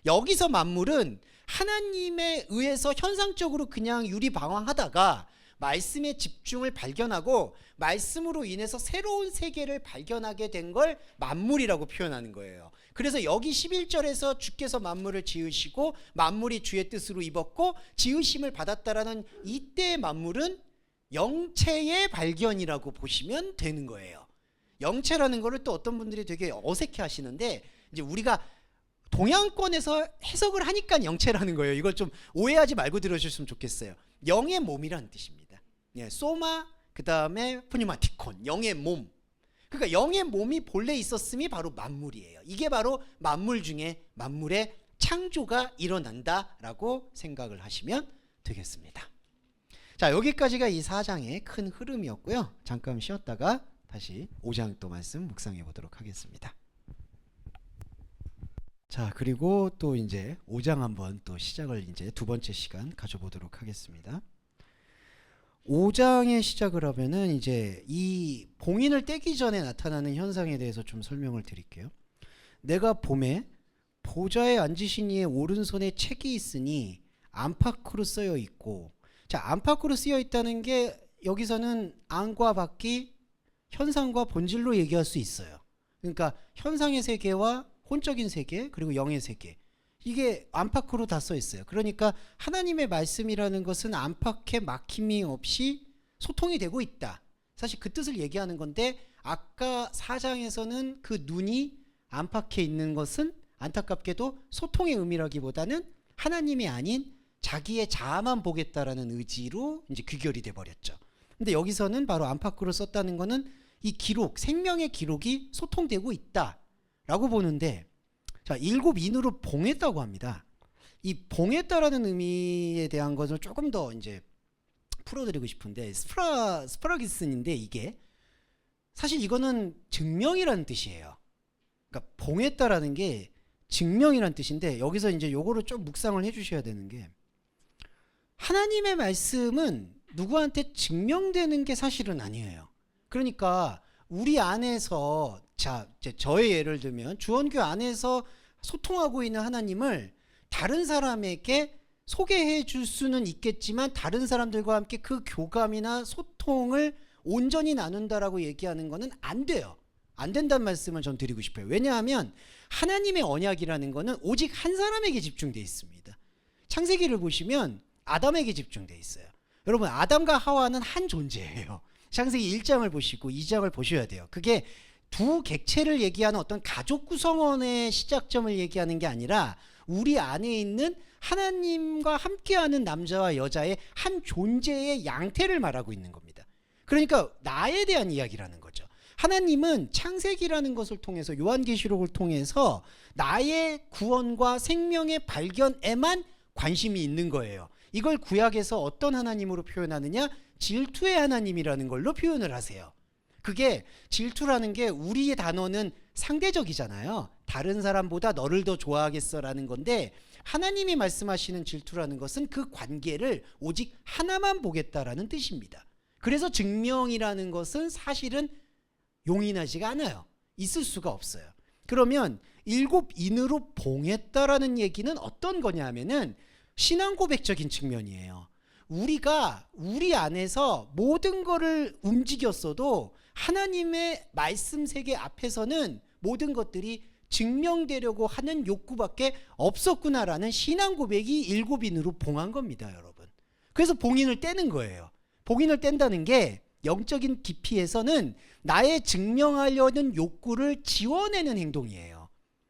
여기서 만물은 하나님에 의해서 현상적으로 그냥 유리방황하다가 말씀의 집중을 발견하고 말씀으로 인해서 새로운 세계를 발견하게 된 걸 만물이라고 표현하는 거예요. 그래서 여기 11절에서 주께서 만물을 지으시고 만물이 주의 뜻으로 입었고 지으심을 받았다라는 이때의 만물은 영체의 발견이라고 보시면 되는 거예요. 영체라는 거를 또 어떤 분들이 되게 어색해 하시는데, 이제 우리가 동양권에서 해석을 하니까 영체라는 거예요. 이걸 좀 오해하지 말고 들어주셨으면 좋겠어요. 영의 몸이라는 뜻입니다. 예, 소마, 그 다음에 푸니마티콘, 영의 몸. 그러니까 영의 몸이 본래 있었음이 바로 만물이에요. 이게 바로 만물 중에 만물의 창조가 일어난다라고 생각을 하시면 되겠습니다. 자, 여기까지가 이 4장의 큰 흐름이었고요. 잠깐 쉬었다가 다시 5장 또 말씀 묵상해 보도록 하겠습니다. 자, 그리고 또 이제 5장 한번 또 시작을 이제 두 번째 시간 가져보도록 하겠습니다. 5장의 시작을 하면은 이제 이 봉인을 떼기 전에 나타나는 현상에 대해서 좀 설명을 드릴게요. 내가 봄에 보좌에 앉으신 이의 오른손에 책이 있으니 안팎으로 쓰여 있고, 자, 안팎으로 쓰여 있다는 게 여기서는 안과 밖이 현상과 본질로 얘기할 수 있어요. 그러니까 현상의 세계와 혼적인 세계 그리고 영의 세계, 이게 안팎으로 다 써 있어요. 그러니까 하나님의 말씀이라는 것은 안팎에 막힘이 없이 소통이 되고 있다. 사실 그 뜻을 얘기하는 건데, 아까 4장에서는 그 눈이 안팎에 있는 것은 안타깝게도 소통의 의미라기보다는 하나님이 아닌 자기의 자아만 보겠다라는 의지로 이제 귀결이 돼 버렸죠. 근데 여기서는 바로 안팎으로 썼다는 거는 이 기록, 생명의 기록이 소통되고 있다라고 보는데, 자, 7인으로 봉했다고 합니다. 이 봉했다라는 의미에 대한 것을 조금 더 이제 풀어드리고 싶은데, 스프라기슨인데 이게 사실 이거는 증명이라는 뜻이에요. 그러니까 봉했다라는 게 증명이라는 뜻인데, 여기서 이제 요거를 좀 묵상을 해주셔야 되는 게, 하나님의 말씀은 누구한테 증명되는 게 사실은 아니에요. 그러니까 우리 안에서, 자, 저의 예를 들면 주원교 안에서 소통하고 있는 하나님을 다른 사람에게 소개해 줄 수는 있겠지만, 다른 사람들과 함께 그 교감이나 소통을 온전히 나눈다라고 얘기하는 거는 안 돼요. 안 된다는 말씀을 전 드리고 싶어요. 왜냐하면 하나님의 언약이라는 거는 오직 한 사람에게 집중되어 있습니다. 창세기를 보시면 아담에게 집중되어 있어요. 여러분, 아담과 하와는 한 존재예요. 창세기 1장을 보시고 2장을 보셔야 돼요. 그게 두 객체를 얘기하는 어떤 가족 구성원의 시작점을 얘기하는 게 아니라 우리 안에 있는 하나님과 함께하는 남자와 여자의 한 존재의 양태를 말하고 있는 겁니다. 그러니까 나에 대한 이야기라는 거죠. 하나님은 창세기라는 것을 통해서, 요한계시록을 통해서 나의 구원과 생명의 발견에만 관심이 있는 거예요. 이걸 구약에서 어떤 하나님으로 표현하느냐? 질투의 하나님이라는 걸로 표현을 하세요. 그게, 질투라는 게 우리의 단어는 상대적이잖아요. 다른 사람보다 너를 더 좋아하겠어라는 건데, 하나님이 말씀하시는 질투라는 것은 그 관계를 오직 하나만 보겠다라는 뜻입니다. 그래서 증명이라는 것은 사실은 용인하지가 않아요. 있을 수가 없어요. 그러면 7인으로 봉했다라는 얘기는 어떤 거냐 하면은 신앙 고백적인 측면이에요. 우리가 우리 안에서 모든 거를 움직였어도 하나님의 말씀 세계 앞에서는 모든 것들이 증명되려고 하는 욕구밖에 없었구나라는 신앙 고백이 7인으로 봉한 겁니다, 여러분. 그래서 봉인을 떼는 거예요. 봉인을 뗀다는 게 영적인 깊이에서는 나의 증명하려는 욕구를 지워내는 행동이에요.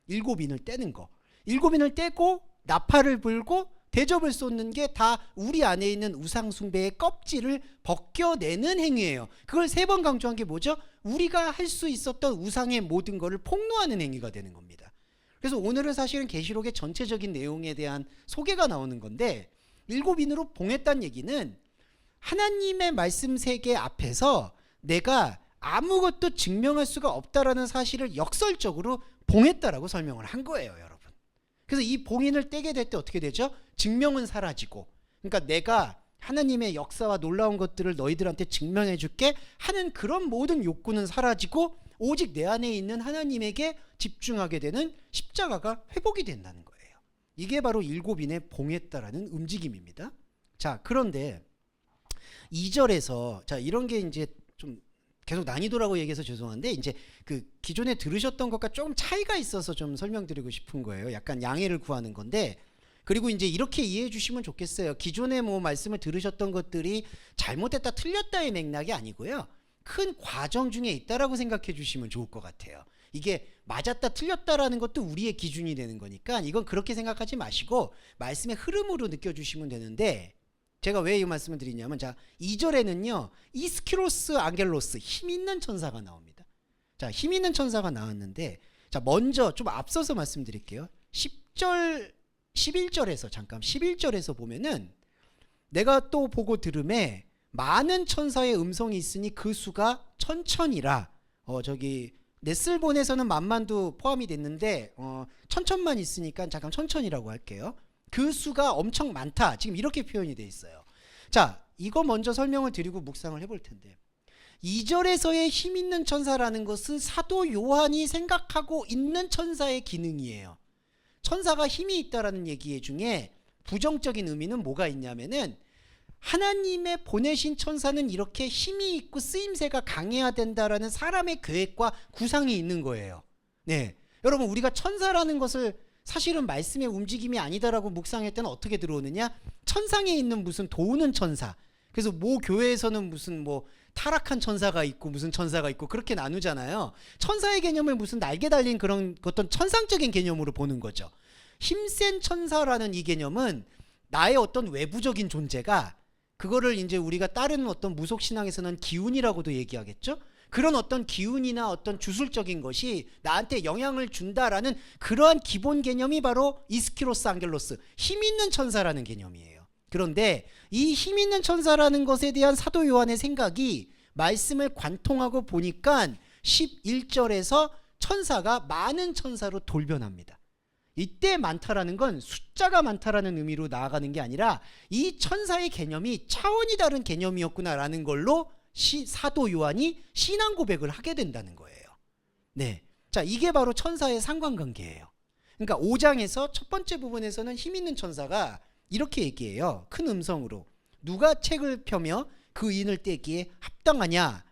7인을 떼는 거. 7인을 떼고 나팔을 불고 대접을 쏟는 게 다 우리 안에 있는 우상숭배의 껍질을 벗겨내는 행위예요. 그걸 3번 강조한 게 뭐죠? 우리가 할 수 있었던 우상의 모든 것을 폭로하는 행위가 되는 겁니다. 그래서 오늘은 사실은 계시록의 전체적인 내용에 대한 소개가 나오는 건데, 7인으로 봉했다는 얘기는 하나님의 말씀 세계 앞에서 내가 아무것도 증명할 수가 없다라는 사실을 역설적으로 봉했다라고 설명을 한 거예요, 여러분. 그래서 이 봉인을 떼게 될 때 어떻게 되죠? 증명은 사라지고, 그러니까 내가 하나님의 역사와 놀라운 것들을 너희들한테 증명해 줄게 하는 그런 모든 욕구는 사라지고, 오직 내 안에 있는 하나님에게 집중하게 되는 십자가가 회복이 된다는 거예요. 이게 바로 일곱인의 봉했다라는 움직임입니다. 자, 그런데 2절에서 자, 이런 게 이제 좀 계속 난이도라고 얘기해서 죄송한데 이제 그 기존에 들으셨던 것과 조금 차이가 있어서 좀 설명드리고 싶은 거예요. 약간 양해를 구하는 건데, 그리고 이제 이렇게 이해해 주시면 좋겠어요. 기존에 뭐 말씀을 들으셨던 것들이 잘못됐다 틀렸다의 맥락이 아니고요. 큰 과정 중에 있다라고 생각해 주시면 좋을 것 같아요. 이게 맞았다 틀렸다라는 것도 우리의 기준이 되는 거니까 이건 그렇게 생각하지 마시고 말씀의 흐름으로 느껴주시면 되는데, 제가 왜 이 말씀을 드리냐면 자, 2절에는요 이스키로스 안겔로스 힘 있는 천사가 나옵니다. 자, 힘 있는 천사가 나왔는데, 자, 먼저 좀 앞서서 말씀드릴게요. 10절 11절에서 잠깐 11절에서 보면은 내가 또 보고 들음에 많은 천사의 음성이 있으니 그 수가 천천이라. 저기 넷슬본에서는 만만도 포함이 됐는데 천천만 있으니까 잠깐 천천이라고 할게요. 그 수가 엄청 많다. 지금 이렇게 표현이 돼 있어요. 자, 이거 먼저 설명을 드리고 묵상을 해볼 텐데, 2절에서의 힘 있는 천사라는 것은 사도 요한이 생각하고 있는 천사의 기능이에요. 천사가 힘이 있다라는 얘기 중에 부정적인 의미는 뭐가 있냐면은 하나님의 보내신 천사는 이렇게 힘이 있고 쓰임새가 강해야 된다라는 사람의 계획과 구상이 있는 거예요. 네, 여러분, 우리가 천사라는 것을 사실은 말씀의 움직임이 아니다라고 묵상할 때는 어떻게 들어오느냐? 천상에 있는 무슨 도우는 천사. 그래서 모 교회에서는 무슨 뭐 타락한 천사가 있고 무슨 천사가 있고 그렇게 나누잖아요. 천사의 개념을 무슨 날개 달린 그런 어떤 천상적인 개념으로 보는 거죠. 힘센 천사라는 이 개념은 나의 어떤 외부적인 존재가, 그거를 이제 우리가 다른 어떤 무속 신앙에서는 기운이라고도 얘기하겠죠. 그런 어떤 기운이나 어떤 주술적인 것이 나한테 영향을 준다라는 그러한 기본 개념이 바로 이스키로스 안겔로스, 힘 있는 천사라는 개념이에요. 그런데 이 힘 있는 천사라는 것에 대한 사도 요한의 생각이 말씀을 관통하고 보니까 11절에서 천사가 많은 천사로 돌변합니다. 이때 많다라는 건 숫자가 많다라는 의미로 나아가는 게 아니라 이 천사의 개념이 차원이 다른 개념이었구나라는 걸로 사도 요한이 신앙 고백을 하게 된다는 거예요. 네, 자, 이게 바로 천사의 상관관계예요. 그러니까 5장에서 첫 번째 부분에서는 힘 있는 천사가 이렇게 얘기해요. 큰 음성으로 누가 책을 펴며 그 인을 떼기에 합당하냐?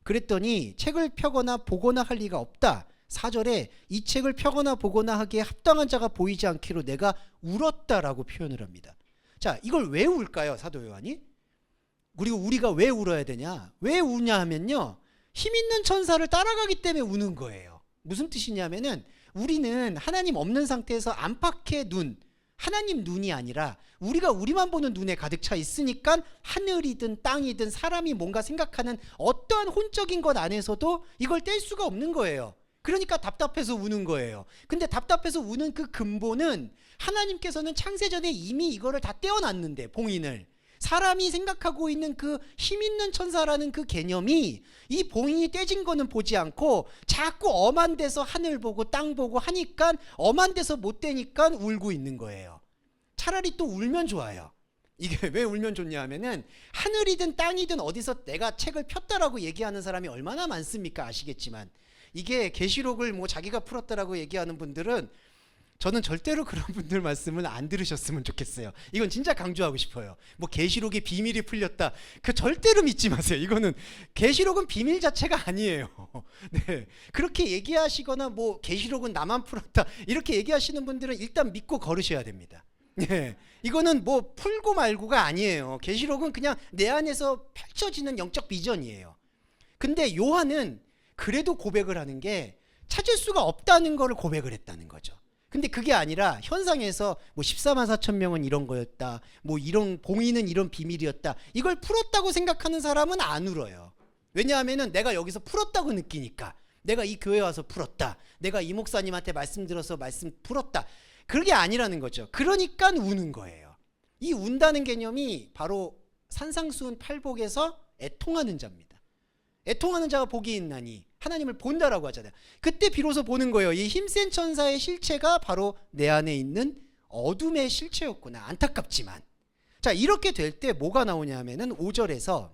그랬더니 책을 펴거나 보거나 할 리가 없다. 4절에 이 책을 펴거나 보거나 하기에 합당한 자가 보이지 않기로 내가 울었다라고 표현을 합니다. 자, 이걸 왜 울까요, 사도 요한이? 그리고 우리가 왜 울어야 되냐? 왜 우냐 하면요, 힘 있는 천사를 따라가기 때문에 우는 거예요. 무슨 뜻이냐면은 우리는 하나님 없는 상태에서 안팎의 눈, 하나님 눈이 아니라 우리가 우리만 보는 눈에 가득 차 있으니까 하늘이든 땅이든 사람이 뭔가 생각하는 어떠한 혼적인 것 안에서도 이걸 뗄 수가 없는 거예요. 그러니까 답답해서 우는 거예요. 근데 답답해서 우는 그 근본은 하나님께서는 창세전에 이미 이거를 다 떼어놨는데, 봉인을, 사람이 생각하고 있는 그 힘 있는 천사라는 그 개념이 이 봉인이 떼진 거는 보지 않고 자꾸 엄한 데서 하늘 보고 땅 보고 하니까 엄한 데서 못 떼니까 울고 있는 거예요. 차라리 또 울면 좋아요. 이게 왜 울면 좋냐 하면은 하늘이든 땅이든 어디서 내가 책을 폈다라고 얘기하는 사람이 얼마나 많습니까? 아시겠지만 이게 계시록을 뭐 자기가 풀었다라고 얘기하는 분들은 저는 절대로 그런 분들 말씀을 안 들으셨으면 좋겠어요. 이건 진짜 강조하고 싶어요. 뭐 계시록의 비밀이 풀렸다, 그 절대로 믿지 마세요. 이거는 계시록은 비밀 자체가 아니에요. 네, 그렇게 얘기하시거나 뭐 계시록은 나만 풀었다 이렇게 얘기하시는 분들은 일단 믿고 걸으셔야 됩니다. 네, 이거는 뭐 풀고 말고가 아니에요. 계시록은 그냥 내 안에서 펼쳐지는 영적 비전이에요. 근데 요한은 그래도 고백을 하는 게 찾을 수가 없다는 거를 고백을 했다는 거죠. 근데 그게 아니라 현상에서 뭐 14만 4천 명은 이런 거였다, 뭐 이런 봉인은 이런 비밀이었다, 이걸 풀었다고 생각하는 사람은 안 울어요. 왜냐하면은 내가 여기서 풀었다고 느끼니까, 내가 이 교회 와서 풀었다, 내가 이 목사님한테 말씀 들어서 말씀 풀었다, 그게 아니라는 거죠. 그러니까 우는 거예요. 이 운다는 개념이 바로 산상수훈 8복에서 애통하는 자입니다. 애통하는 자가 복이 있나니 하나님을 본다라고 하잖아요. 그때 비로소 보는 거예요. 이 힘센 천사의 실체가 바로 내 안에 있는 어둠의 실체였구나. 안타깝지만. 자, 이렇게 될 때 뭐가 나오냐 하면은 5절에서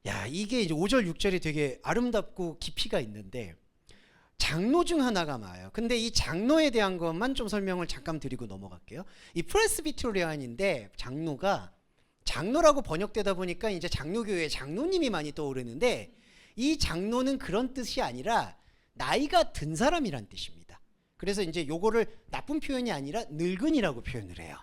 야, 이게 이제 5절 6절이 되게 아름답고 깊이가 있는데 장로 중 하나가 나와요. 근데 이 장로에 대한 것만 좀 설명을 잠깐 드리고 넘어갈게요. 이 프레스비테리안인데 장로가 장로라고 번역되다 보니까 이제 장로교회 장로님이 많이 떠오르는데 이 장로는 그런 뜻이 아니라 나이가 든 사람이란 뜻입니다. 그래서 이제 요거를 나쁜 표현이 아니라 늙은이라고 표현을 해요.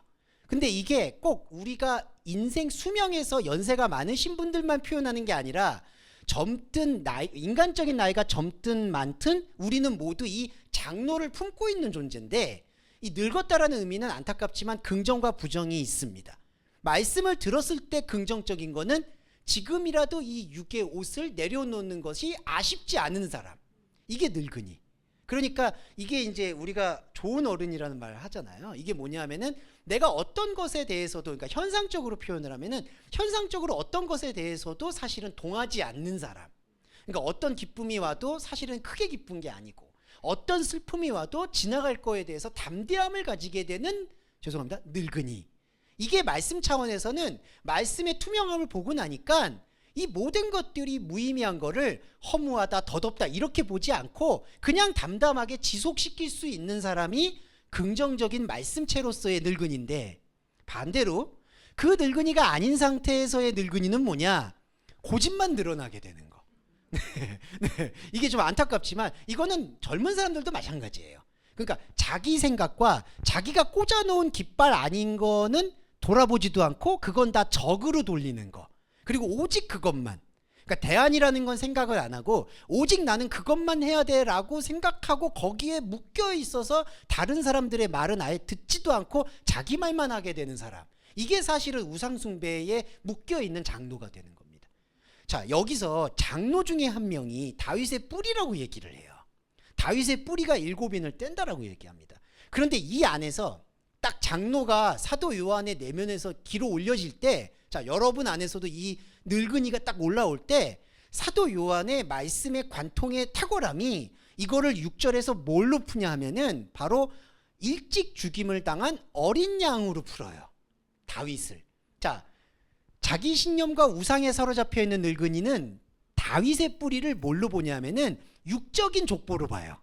근데 이게 꼭 우리가 인생 수명에서 연세가 많으신 분들만 표현하는 게 아니라 젊든 나이, 인간적인 나이가 젊든 많든 우리는 모두 이 장로를 품고 있는 존재인데 이 늙었다라는 의미는 안타깝지만 긍정과 부정이 있습니다. 말씀을 들었을 때 긍정적인 거는 지금이라도 이 육의 옷을 내려놓는 것이 아쉽지 않은 사람, 이게 늙은이. 그러니까 이게 이제 우리가 좋은 어른이라는 말을 하잖아요. 이게 뭐냐면은 내가 어떤 것에 대해서도, 그러니까 현상적으로 표현을 하면은 현상적으로 어떤 것에 대해서도 사실은 동하지 않는 사람. 그러니까 어떤 기쁨이 와도 사실은 크게 기쁜 게 아니고 어떤 슬픔이 와도 지나갈 거에 대해서 담대함을 가지게 되는, 죄송합니다, 늙은이. 이게 말씀 차원에서는 말씀의 투명함을 보고 나니까 이 모든 것들이 무의미한 거를 허무하다, 덧없다 이렇게 보지 않고 그냥 담담하게 지속시킬 수 있는 사람이 긍정적인 말씀체로서의 늙은이인데, 반대로 그 늙은이가 아닌 상태에서의 늙은이는 뭐냐? 고집만 늘어나게 되는 거. 네, 이게 좀 안타깝지만 이거는 젊은 사람들도 마찬가지예요. 그러니까 자기 생각과 자기가 꽂아놓은 깃발 아닌 거는 돌아보지도 않고 그건 다 적으로 돌리는 거. 그리고 오직 그것만, 그러니까 대안이라는 건 생각을 안 하고 오직 나는 그것만 해야 돼라고 생각하고 거기에 묶여 있어서 다른 사람들의 말은 아예 듣지도 않고 자기 말만 하게 되는 사람, 이게 사실은 우상숭배에 묶여 있는 장로가 되는 겁니다. 자, 여기서 장로 중에 한 명이 다윗의 뿌리라고 얘기를 해요. 다윗의 뿌리가 7인을 뗀다라고 얘기합니다. 그런데 이 안에서 딱 장로가 사도 요한의 내면에서 기로 올려질 때, 자, 여러분 안에서도 이 늙은이가 딱 올라올 때 사도 요한의 말씀의 관통의 탁월함이 이거를 6절에서 뭘로 푸냐 하면은 바로 일찍 죽임을 당한 어린 양으로 풀어요. 다윗을. 자, 자기 신념과 우상에 사로잡혀 있는 늙은이는 다윗의 뿌리를 뭘로 보냐면은 육적인 족보로 봐요.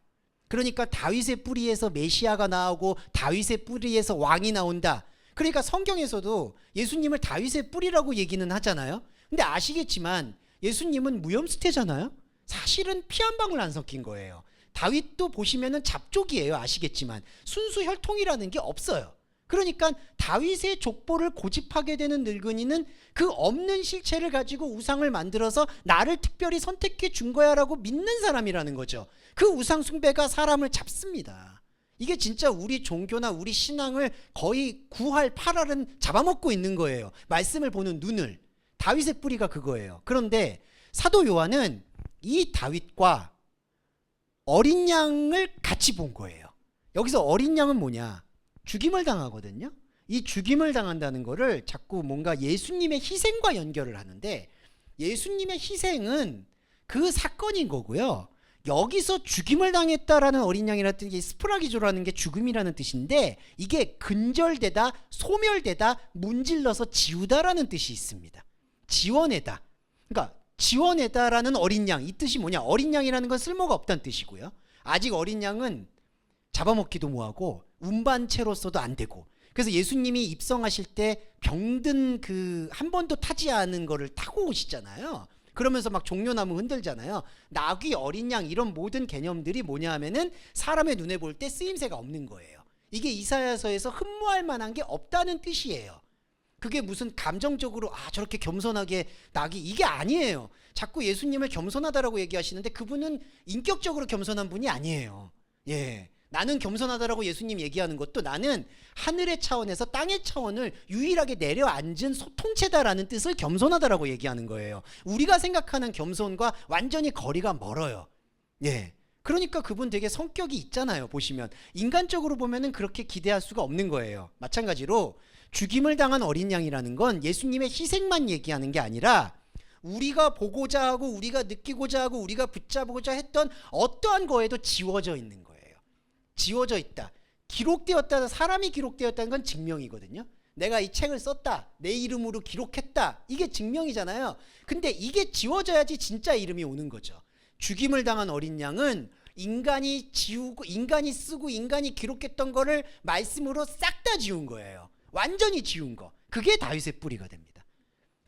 그러니까 다윗의 뿌리에서 메시아가 나오고 다윗의 뿌리에서 왕이 나온다. 그러니까 성경에서도 예수님을 다윗의 뿌리라고 얘기는 하잖아요. 근데 아시겠지만 예수님은 무염수태잖아요. 사실은 피 한 방울 안 섞인 거예요. 다윗도 보시면은 잡족이에요. 아시겠지만 순수 혈통이라는 게 없어요. 그러니까 다윗의 족보를 고집하게 되는 늙은이는 그 없는 실체를 가지고 우상을 만들어서 나를 특별히 선택해 준 거야라고 믿는 사람이라는 거죠. 그 우상 숭배가 사람을 잡습니다. 이게 진짜 우리 종교나 우리 신앙을 거의 9할 8할은 잡아먹고 있는 거예요. 말씀을 보는 눈을. 다윗의 뿌리가 그거예요. 그런데 사도 요한은 이 다윗과 어린 양을 같이 본 거예요. 여기서 어린 양은 뭐냐? 죽임을 당하거든요. 이 죽임을 당한다는 거를 자꾸 뭔가 예수님의 희생과 연결을 하는데, 예수님의 희생은 그 사건인 거고요. 여기서 죽임을 당했다라는 어린 양이라는 게 스프라기조라는 게 죽음이라는 뜻인데, 이게 근절되다, 소멸되다, 문질러서 지우다라는 뜻이 있습니다. 지워내다. 그러니까 지워내다라는 어린 양, 이 뜻이 뭐냐? 어린 양이라는 건 쓸모가 없다는 뜻이고요. 아직 어린 양은 잡아먹기도 뭐하고 운반체로서도 안 되고, 그래서 예수님이 입성하실 때 병든 그 한 번도 타지 않은 거를 타고 오시잖아요. 그러면서 막 종려나무 흔들잖아요. 나귀, 어린 양, 이런 모든 개념들이 뭐냐 하면은 사람의 눈에 볼 때 쓰임새가 없는 거예요. 이게 이사야서에서 흠모할 만한 게 없다는 뜻이에요. 그게 무슨 감정적으로 저렇게 겸손하게 나귀, 이게 아니에요. 자꾸 예수님을 겸손하다라고 얘기하시는데 그분은 인격적으로 겸손한 분이 아니에요. 예. 나는 겸손하다라고 예수님 얘기하는 것도 나는 하늘의 차원에서 땅의 차원을 유일하게 내려앉은 소통체다라는 뜻을 겸손하다라고 얘기하는 거예요. 우리가 생각하는 겸손과 완전히 거리가 멀어요. 예. 그러니까 그분 되게 성격이 있잖아요. 보시면 인간적으로 보면은 그렇게 기대할 수가 없는 거예요. 마찬가지로 죽임을 당한 어린 양이라는 건 예수님의 희생만 얘기하는 게 아니라 우리가 보고자 하고 우리가 느끼고자 하고 우리가 붙잡고자 했던 어떠한 거에도 지워져 있는 거예요. 지워져 있다. 기록되었다. 사람이 기록되었다는 건 증명이거든요. 내가 이 책을 썼다, 내 이름으로 기록했다, 이게 증명이잖아요. 근데 이게 지워져야지 진짜 이름이 오는 거죠. 죽임을 당한 어린 양은 인간이 지우고 인간이 쓰고 인간이 기록했던 거를 말씀으로 싹 다 지운 거예요. 완전히 지운 거. 그게 다윗의 뿌리가 됩니다.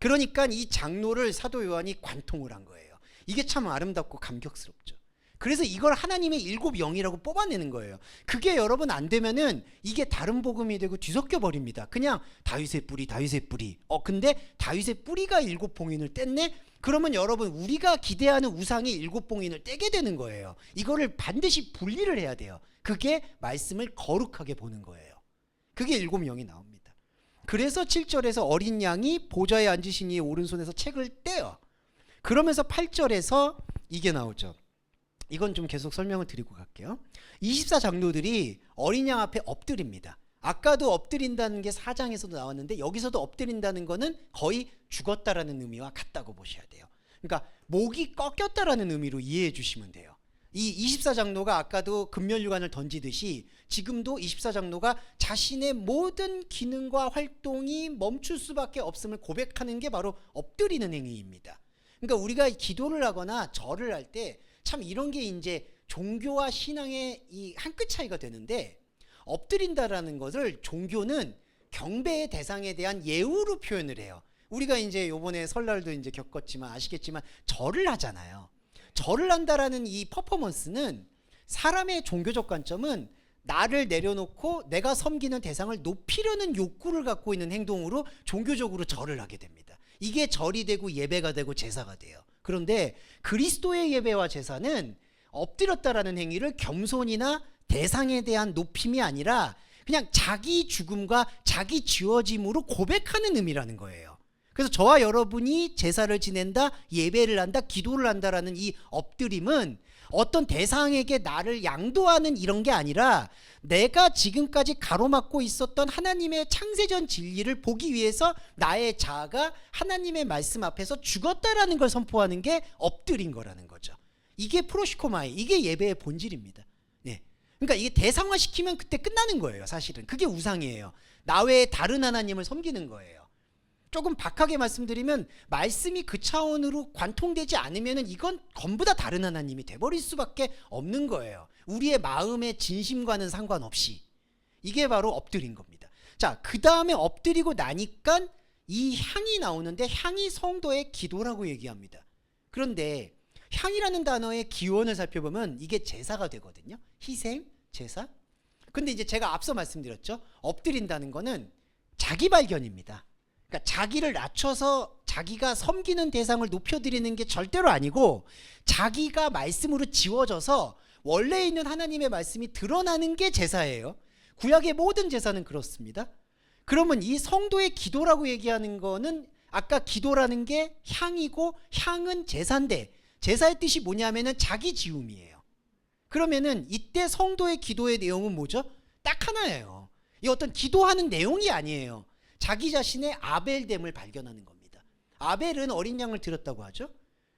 그러니까 이 장로를 사도 요한이 관통을 한 거예요. 이게 참 아름답고 감격스럽죠. 그래서 이걸 하나님의 일곱 영이라고 뽑아내는 거예요. 그게 여러분 안 되면은 이게 다른 복음이 되고 뒤섞여 버립니다. 그냥 다윗의 뿌리, 다윗의 뿌리. 근데 다윗의 뿌리가 일곱 봉인을 뗐네? 그러면 여러분 우리가 기대하는 우상이 일곱 봉인을 떼게 되는 거예요. 이거를 반드시 분리를 해야 돼요. 그게 말씀을 거룩하게 보는 거예요. 그게 일곱 영이 나옵니다. 그래서 7절에서 어린 양이 보좌에 앉으신 이의 오른손에서 책을 떼어. 그러면서 8절에서 이게 나오죠. 이건 좀 계속 설명을 드리고 갈게요. 24장로들이 어린 양 앞에 엎드립니다. 아까도 엎드린다는 게 4장에서도 나왔는데 여기서도 엎드린다는 거는 거의 죽었다라는 의미와 같다고 보셔야 돼요. 그러니까 목이 꺾였다라는 의미로 이해해 주시면 돼요. 이 24장로가 아까도 금면류관을 던지듯이 지금도 24장로가 자신의 모든 기능과 활동이 멈출 수밖에 없음을 고백하는 게 바로 엎드리는 행위입니다. 그러니까 우리가 기도를 하거나 절을 할 때 참 이런 게 이제 종교와 신앙의 이 한 끗 차이가 되는데, 엎드린다라는 것을 종교는 경배의 대상에 대한 예우로 표현을 해요. 우리가 이제 요번에 설날도 이제 겪었지만 아시겠지만 절을 하잖아요. 절을 한다라는 이 퍼포먼스는 사람의 종교적 관점은 나를 내려놓고 내가 섬기는 대상을 높이려는 욕구를 갖고 있는 행동으로 종교적으로 절을 하게 됩니다. 이게 절이 되고 예배가 되고 제사가 돼요. 그런데 그리스도의 예배와 제사는 엎드렸다라는 행위를 겸손이나 대상에 대한 높임이 아니라 그냥 자기 죽음과 자기 지워짐으로 고백하는 의미라는 거예요. 그래서 저와 여러분이 제사를 지낸다, 예배를 한다, 기도를 한다라는 이 엎드림은 어떤 대상에게 나를 양도하는 이런 게 아니라 내가 지금까지 가로막고 있었던 하나님의 창세전 진리를 보기 위해서 나의 자아가 하나님의 말씀 앞에서 죽었다라는 걸 선포하는 게 엎드린 거라는 거죠. 이게 프로시코마이, 이게 예배의 본질입니다. 네. 그러니까 이게 대상화시키면 그때 끝나는 거예요. 사실은 그게 우상이에요. 나 외에 다른 하나님을 섬기는 거예요. 조금 박하게 말씀드리면 말씀이 그 차원으로 관통되지 않으면 이건 전부 다 다른 하나님이 돼버릴 수밖에 없는 거예요. 우리의 마음의 진심과는 상관없이. 이게 바로 엎드린 겁니다. 자, 그 다음에 엎드리고 나니까 이 향이 나오는데 향이 성도의 기도라고 얘기합니다. 그런데 향이라는 단어의 기원을 살펴보면 이게 제사가 되거든요. 희생, 제사. 근데 이제 제가 앞서 말씀드렸죠. 엎드린다는 거는 자기 발견입니다. 그러니까 자기를 낮춰서 자기가 섬기는 대상을 높여드리는 게 절대로 아니고 자기가 말씀으로 지워져서 원래 있는 하나님의 말씀이 드러나는 게 제사예요. 구약의 모든 제사는 그렇습니다. 그러면 이 성도의 기도라고 얘기하는 거는 아까 기도라는 게 향이고 향은 제사인데 제사의 뜻이 뭐냐면은 자기 지움이에요. 그러면은 이때 성도의 기도의 내용은 뭐죠? 딱 하나예요. 이 어떤 기도하는 내용이 아니에요. 자기 자신의 아벨됨을 발견하는 겁니다. 아벨은 어린 양을 드렸다고 하죠.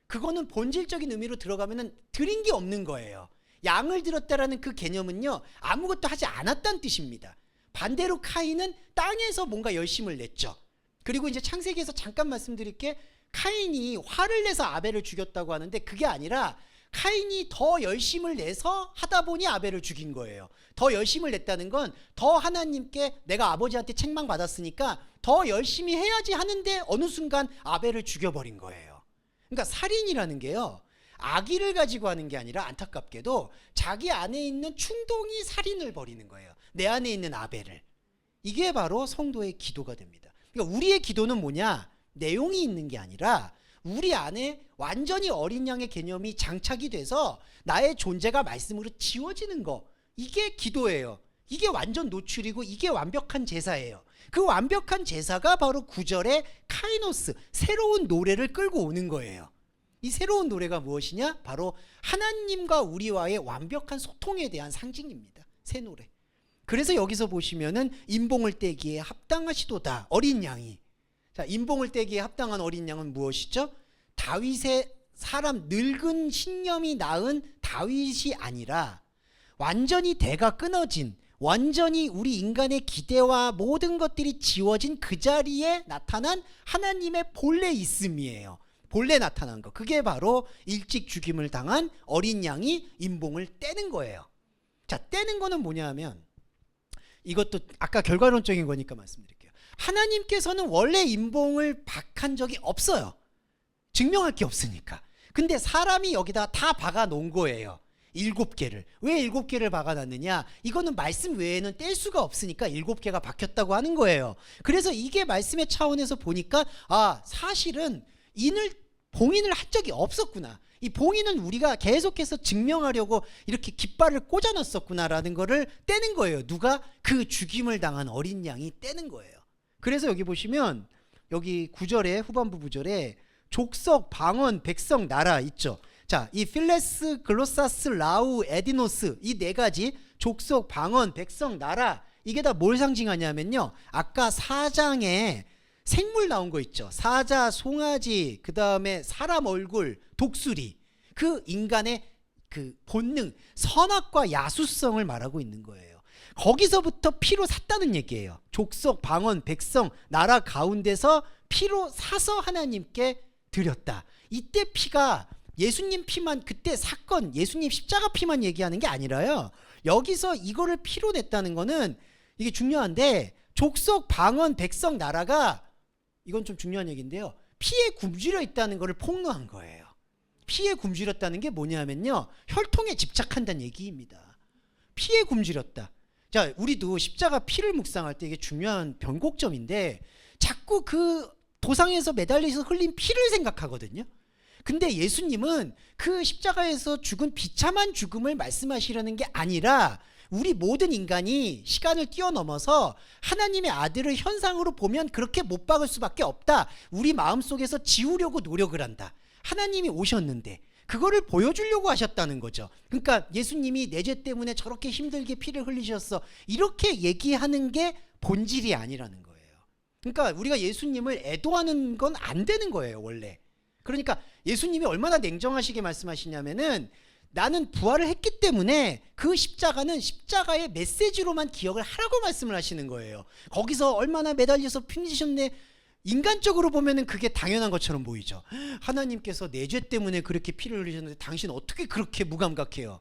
그거는 본질적인 의미로 들어가면은 드린 게 없는 거예요. 양을 드렸다라는 그 개념은요, 아무것도 하지 않았다는 뜻입니다. 반대로 카인은 땅에서 뭔가 열심을 냈죠. 그리고 이제 창세기에서 잠깐 말씀드릴게, 카인이 화를 내서 아벨을 죽였다고 하는데 그게 아니라 카인이 더 열심을 내서 하다 보니 아벨을 죽인 거예요. 더 열심을 냈다는 건 더 하나님께 내가 아버지한테 책망받았으니까 더 열심히 해야지 하는데 어느 순간 아벨을 죽여버린 거예요. 그러니까 살인이라는 게요, 악의를 가지고 하는 게 아니라 안타깝게도 자기 안에 있는 충동이 살인을 벌이는 거예요. 내 안에 있는 아벨을. 이게 바로 성도의 기도가 됩니다. 그러니까 우리의 기도는 뭐냐? 내용이 있는 게 아니라 우리 안에 완전히 어린 양의 개념이 장착이 돼서 나의 존재가 말씀으로 지워지는 거, 이게 기도예요. 이게 완전 노출이고 이게 완벽한 제사예요. 그 완벽한 제사가 바로 9절의 카이노스, 새로운 노래를 끌고 오는 거예요. 이 새로운 노래가 무엇이냐? 바로 하나님과 우리와의 완벽한 소통에 대한 상징입니다. 새 노래. 그래서 여기서 보시면은 인봉을 떼기에 합당하시도다, 어린 양이. 자, 인봉을 떼기에 합당한 어린 양은 무엇이죠? 다윗의 사람 늙은 신념이 낳은 다윗이 아니라 완전히 대가 끊어진, 완전히 우리 인간의 기대와 모든 것들이 지워진 그 자리에 나타난 하나님의 본래 있음이에요. 본래 나타난 거. 그게 바로 일찍 죽임을 당한 어린 양이 인봉을 떼는 거예요. 자, 떼는 거는 뭐냐 하면, 이것도 아까 결과론적인 거니까 말씀드릴게요. 하나님께서는 원래 인봉을 박한 적이 없어요. 증명할 게 없으니까. 근데 사람이 여기다가 다 박아 놓은 거예요. 7개를. 왜 7개를 박아놨느냐? 이거는 말씀 외에는 뗄 수가 없으니까 7개가 박혔다고 하는 거예요. 그래서 이게 말씀의 차원에서 보니까 사실은 봉인을 한 적이 없었구나. 이 봉인은 우리가 계속해서 증명하려고 이렇게 깃발을 꽂아놨었구나라는 거를 떼는 거예요. 누가? 그 죽임을 당한 어린 양이 떼는 거예요. 그래서 여기 보시면 여기 9절에 후반부 구절에 족속, 방언, 백성, 나라 있죠. 자, 이 필레스, 글로사스, 라우, 에디노스 이 4가지 족속, 방언, 백성, 나라 이게 다 뭘 상징하냐면요. 아까 4장에 생물 나온 거 있죠. 사자, 송아지, 그 다음에 사람 얼굴, 독수리. 그 인간의 그 본능, 선악과 야수성을 말하고 있는 거예요. 거기서부터 피로 샀다는 얘기예요. 족속, 방언, 백성, 나라 가운데서 피로 사서 하나님께 드렸다. 이때 피가 예수님 피만, 그때 사건, 예수님 십자가 피만 얘기하는 게 아니라요. 여기서 이거를 피로 냈다는 거는 이게 중요한데, 족속, 방언, 백성, 나라가 이건 좀 중요한 얘기인데요. 피에 굶주려 있다는 거를 폭로한 거예요. 피에 굶주렸다는 게 뭐냐면요. 혈통에 집착한다는 얘기입니다. 피에 굶주렸다. 자, 우리도 십자가 피를 묵상할 때 이게 중요한 변곡점인데, 자꾸 그 도상에서 매달려서 흘린 피를 생각하거든요. 근데 예수님은 그 십자가에서 죽은 비참한 죽음을 말씀하시려는 게 아니라, 우리 모든 인간이 시간을 뛰어넘어서 하나님의 아들을 현상으로 보면 그렇게 못 박을 수밖에 없다. 우리 마음속에서 지우려고 노력을 한다. 하나님이 오셨는데 그거를 보여주려고 하셨다는 거죠. 그러니까 예수님이 내 죄 때문에 저렇게 힘들게 피를 흘리셨어, 이렇게 얘기하는 게 본질이 아니라는 거예요. 그러니까 우리가 예수님을 애도하는 건 안 되는 거예요, 원래. 그러니까 예수님이 얼마나 냉정하시게 말씀하시냐면은, 나는 부활을 했기 때문에 그 십자가는 십자가의 메시지로만 기억을 하라고 말씀을 하시는 거예요. 거기서 얼마나 매달려서 힘드셨네, 인간적으로 보면은 그게 당연한 것처럼 보이죠. 하나님께서 내 죄 때문에 그렇게 피를 흘리셨는데 당신 어떻게 그렇게 무감각해요?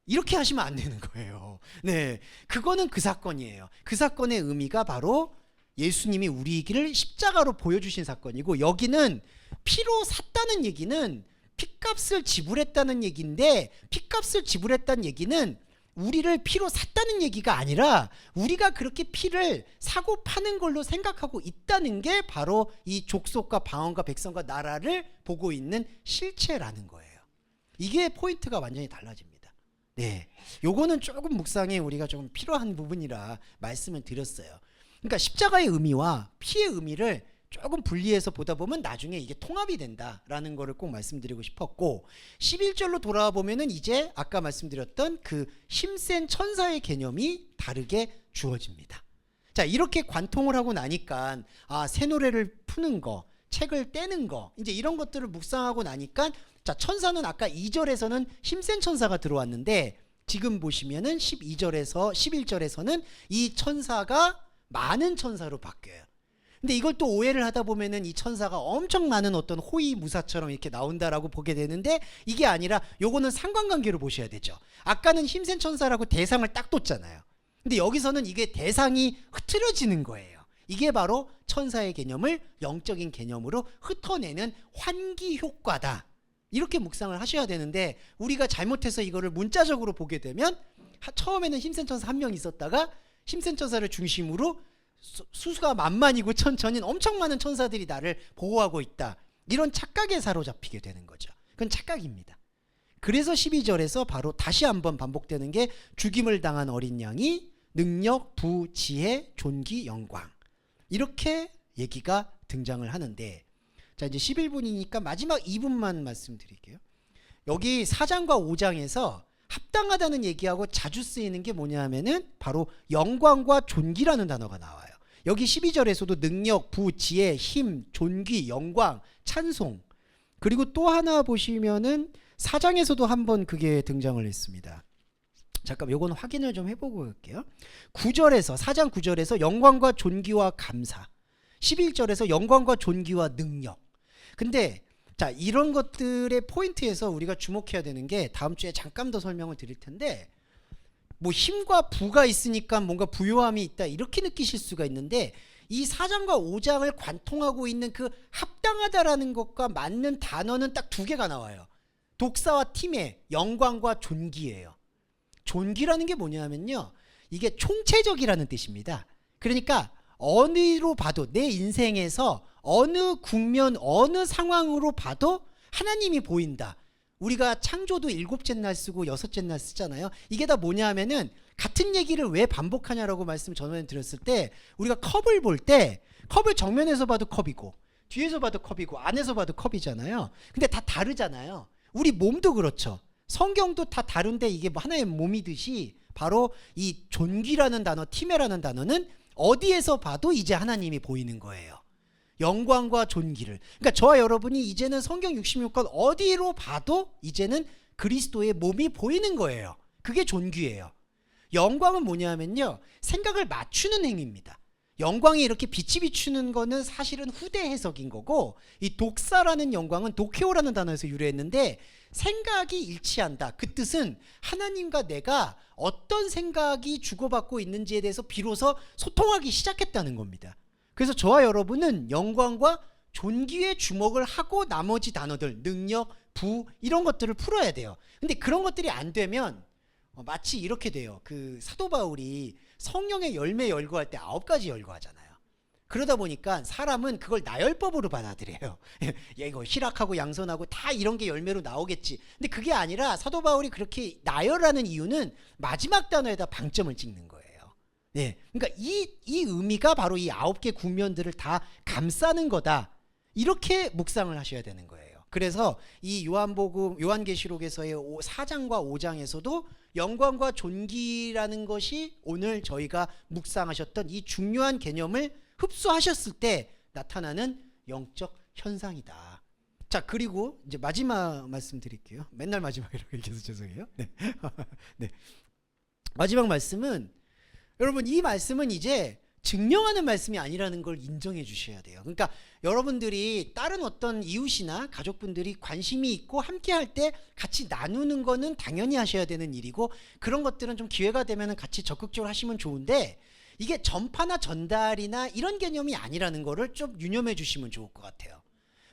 이렇게 하시면 안 되는 거예요. 네, 그거는 그 사건이에요. 그 사건의 의미가 바로 예수님이 우리 길을 십자가로 보여주신 사건이고, 여기는 피로 샀다는 얘기는 피값을 지불했다는 얘기인데, 피값을 지불했다는 얘기는 우리를 피로 샀다는 얘기가 아니라 우리가 그렇게 피를 사고 파는 걸로 생각하고 있다는 게 바로 이 족속과 방언과 백성과 나라를 보고 있는 실체라는 거예요. 이게 포인트가 완전히 달라집니다. 네, 요거는 조금 묵상에 우리가 좀 필요한 부분이라 말씀을 드렸어요. 그러니까 십자가의 의미와 피의 의미를 조금 분리해서 보다 보면 나중에 이게 통합이 된다라는 거를 꼭 말씀드리고 싶었고, 11절로 돌아와 보면은 이제 아까 말씀드렸던 그 힘센 천사의 개념이 다르게 주어집니다. 자, 이렇게 관통을 하고 나니까 새 노래를 푸는 거, 책을 떼는 거, 이제 이런 것들을 묵상하고 나니까, 자, 천사는 아까 2절에서는 힘센 천사가 들어왔는데, 지금 보시면은 11절에서는 이 천사가 많은 천사로 바뀌어요. 근데 이걸 또 오해를 하다 보면은 이 천사가 엄청 많은 어떤 호위무사처럼 이렇게 나온다라고 보게 되는데, 이게 아니라 요거는 상관관계로 보셔야 되죠. 아까는 힘센 천사라고 대상을 딱 뒀잖아요. 근데 여기서는 이게 대상이 흐트러지는 거예요. 이게 바로 천사의 개념을 영적인 개념으로 흩어내는 환기 효과다. 이렇게 묵상을 하셔야 되는데, 우리가 잘못해서 이거를 문자적으로 보게 되면 처음에는 힘센 천사 한 명 있었다가 힘센 천사를 중심으로 수가 만만이고 천천인 엄청 많은 천사들이 나를 보호하고 있다, 이런 착각에 사로잡히게 되는 거죠. 그건 착각입니다. 그래서 12절에서 바로 다시 한번 반복되는 게, 죽임을 당한 어린 양이 능력, 부, 지혜, 존귀, 영광, 이렇게 얘기가 등장을 하는데, 자, 이제 11분이니까 마지막 2분만 말씀드릴게요. 여기 4장과 5장에서 합당하다는 얘기하고 자주 쓰이는 게 뭐냐 하면은 바로 영광과 존귀라는 단어가 나와요. 여기 12절에서도 능력, 부, 지혜, 힘, 존귀, 영광, 찬송. 그리고 또 하나 보시면은 4장에서도 한번 그게 등장을 했습니다. 잠깐 요건 확인을 좀 해보고 올게요. 9절에서 4장 9절에서 영광과 존귀와 감사, 11절에서 영광과 존귀와 능력. 근데 자, 이런 것들의 포인트에서 우리가 주목해야 되는 게 다음 주에 잠깐 더 설명을 드릴 텐데, 뭐 힘과 부가 있으니까 뭔가 부요함이 있다 이렇게 느끼실 수가 있는데, 이 4장과 5장을 관통하고 있는 그 합당하다라는 것과 맞는 단어는 딱 두 개가 나와요. 독사와 팀의 영광과 존귀예요. 존귀라는 게 뭐냐면요, 이게 총체적이라는 뜻입니다. 그러니까 어디로 봐도 내 인생에서 어느 국면 어느 상황으로 봐도 하나님이 보인다. 우리가 창조도 7째 날 쓰고 6째 날 쓰잖아요. 이게 다 뭐냐 하면은, 같은 얘기를 왜 반복하냐라고 말씀 전에 드렸을 때, 우리가 컵을 볼 때 컵을 정면에서 봐도 컵이고 뒤에서 봐도 컵이고 안에서 봐도 컵이잖아요. 근데 다 다르잖아요. 우리 몸도 그렇죠. 성경도 다 다른데 이게 뭐 하나의 몸이듯이, 바로 이 존귀라는 단어, 티메라는 단어는 어디에서 봐도 이제 하나님이 보이는 거예요. 영광과 존귀를. 그러니까 저와 여러분이 이제는 성경 66권 어디로 봐도 이제는 그리스도의 몸이 보이는 거예요. 그게 존귀예요. 영광은 뭐냐면요, 생각을 맞추는 행위입니다. 영광이 이렇게 빛이 비추는 거는 사실은 후대 해석인 거고, 이 독사라는 영광은 도케오라는 단어에서 유래했는데, 생각이 일치한다. 그 뜻은 하나님과 내가 어떤 생각이 주고받고 있는지에 대해서 비로소 소통하기 시작했다는 겁니다. 그래서 저와 여러분은 영광과 존귀에 주목을 하고 나머지 단어들, 능력, 부 이런 것들을 풀어야 돼요. 근데 그런 것들이 안 되면 마치 이렇게 돼요. 그 사도 바울이 성령의 열매 열거할 때 9가지 열거하잖아요. 그러다 보니까 사람은 그걸 나열법으로 받아들여요. 야, 이거 희락하고 양선하고 다 이런 게 열매로 나오겠지. 근데 그게 아니라 사도 바울이 그렇게 나열하는 이유는 마지막 단어에다 방점을 찍는 거예요. 네, 그러니까 이 의미가 바로 이 9개 국면들을 다 감싸는 거다. 이렇게 묵상을 하셔야 되는 거예요. 그래서 이 요한계시록에서의 4장과 5장에서도 영광과 존귀라는 것이 오늘 저희가 묵상하셨던 이 중요한 개념을 흡수하셨을 때 나타나는 영적 현상이다. 자, 그리고 이제 마지막 말씀 드릴게요. 맨날 마지막이라고 얘기해서 죄송해요. 네. 네. 마지막 말씀은, 여러분 이 말씀은 이제 증명하는 말씀이 아니라는 걸 인정해 주셔야 돼요. 그러니까 여러분들이 다른 어떤 이웃이나 가족분들이 관심이 있고 함께 할 때 같이 나누는 거는 당연히 하셔야 되는 일이고, 그런 것들은 좀 기회가 되면 같이 적극적으로 하시면 좋은데, 이게 전파나 전달이나 이런 개념이 아니라는 거를 좀 유념해 주시면 좋을 것 같아요.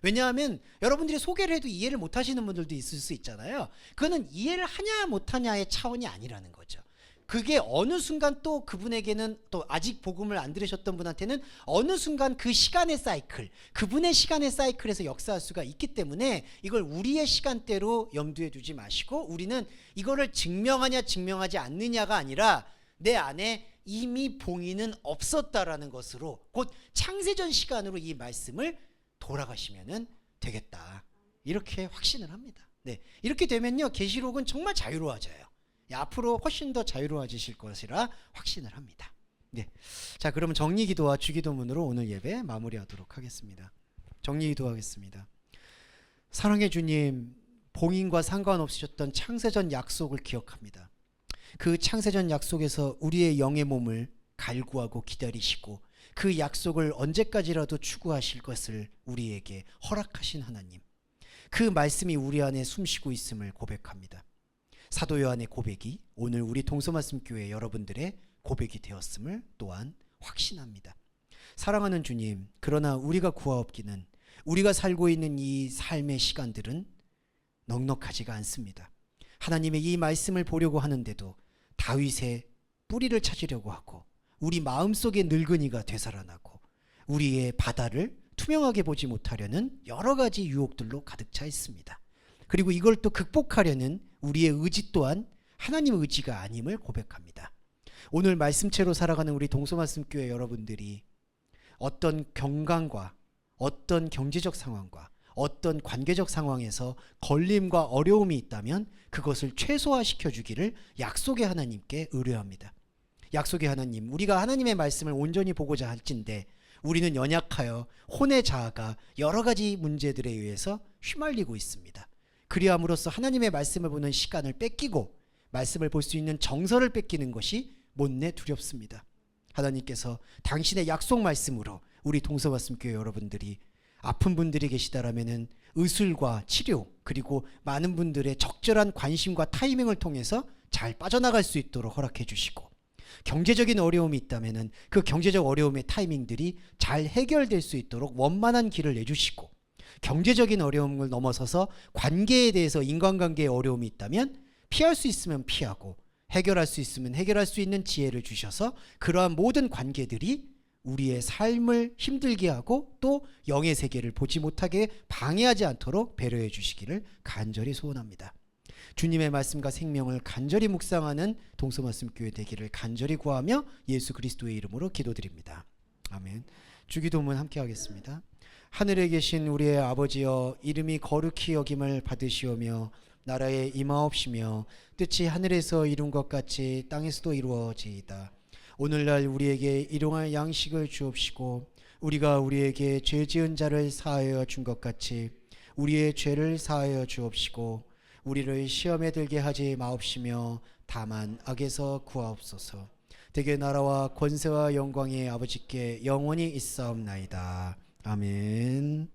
왜냐하면 여러분들이 소개를 해도 이해를 못 하시는 분들도 있을 수 있잖아요. 그거는 이해를 하냐 못하냐의 차원이 아니라는 거죠. 그게 어느 순간 또 그분에게는, 또 아직 복음을 안 들으셨던 분한테는 어느 순간 그 시간의 사이클, 그분의 시간의 사이클에서 역사할 수가 있기 때문에 이걸 우리의 시간대로 염두에 두지 마시고, 우리는 이거를 증명하냐 증명하지 않느냐가 아니라 내 안에 이미 봉인은 없었다라는 것으로, 곧 창세전 시간으로 이 말씀을 돌아가시면 되겠다. 이렇게 확신을 합니다. 네, 이렇게 되면요, 계시록은 정말 자유로워져요. 앞으로 훨씬 더 자유로워지실 것이라 확신을 합니다. 네, 자, 그러면 정리기도와 주기도문으로 오늘 예배 마무리하도록 하겠습니다. 정리기도하겠습니다. 사랑의 주님, 봉인과 상관없으셨던 창세전 약속을 기억합니다. 그 창세전 약속에서 우리의 영의 몸을 갈구하고 기다리시고 그 약속을 언제까지라도 추구하실 것을 우리에게 허락하신 하나님, 그 말씀이 우리 안에 숨쉬고 있음을 고백합니다. 사도 요한의 고백이 오늘 우리 동서말씀교회 여러분들의 고백이 되었음을 또한 확신합니다. 사랑하는 주님, 그러나 우리가 구하옵기는, 우리가 살고 있는 이 삶의 시간들은 넉넉하지가 않습니다. 하나님의 이 말씀을 보려고 하는데도 다윗의 뿌리를 찾으려고 하고, 우리 마음속의 늙은이가 되살아나고, 우리의 바다를 투명하게 보지 못하려는 여러 가지 유혹들로 가득 차 있습니다. 그리고 이걸 또 극복하려는 우리의 의지 또한 하나님의 의지가 아님을 고백합니다. 오늘 말씀체로 살아가는 우리 동서말씀교회 여러분들이 어떤 경강과 어떤 경제적 상황과 어떤 관계적 상황에서 걸림과 어려움이 있다면 그것을 최소화시켜 주기를 약속의 하나님께 의뢰합니다. 약속의 하나님, 우리가 하나님의 말씀을 온전히 보고자 할진대 우리는 연약하여 혼의 자아가 여러 가지 문제들에 의해서 휘말리고 있습니다. 그리함으로써 하나님의 말씀을 보는 시간을 뺏기고 말씀을 볼 수 있는 정서를 뺏기는 것이 못내 두렵습니다. 하나님께서 당신의 약속 말씀으로 우리 동서말씀교회 여러분들이 아픈 분들이 계시다라면은 의술과 치료 그리고 많은 분들의 적절한 관심과 타이밍을 통해서 잘 빠져나갈 수 있도록 허락해 주시고, 경제적인 어려움이 있다면은 그 경제적 어려움의 타이밍들이 잘 해결될 수 있도록 원만한 길을 내주시고, 경제적인 어려움을 넘어서서 관계에 대해서 인간관계의 어려움이 있다면 피할 수 있으면 피하고 해결할 수 있으면 해결할 수 있는 지혜를 주셔서 그러한 모든 관계들이 우리의 삶을 힘들게 하고 또 영의 세계를 보지 못하게 방해하지 않도록 배려해 주시기를 간절히 소원합니다. 주님의 말씀과 생명을 간절히 묵상하는 동서말씀교회 되기를 간절히 구하며 예수 그리스도의 이름으로 기도드립니다. 아멘. 주기도문 함께 하겠습니다. 하늘에 계신 우리의 아버지여, 이름이 거룩히 여김을 받으시오며 나라에 임하옵시며 뜻이 하늘에서 이룬 것 같이 땅에서도 이루어지이다. 오늘날 우리에게 일용할 양식을 주옵시고 우리가 우리에게 죄 지은 자를 사하여 준 것 같이 우리의 죄를 사하여 주옵시고 우리를 시험에 들게 하지 마옵시며 다만 악에서 구하옵소서. 대개 나라와 권세와 영광이 아버지께 영원히 있사옵나이다. 아멘.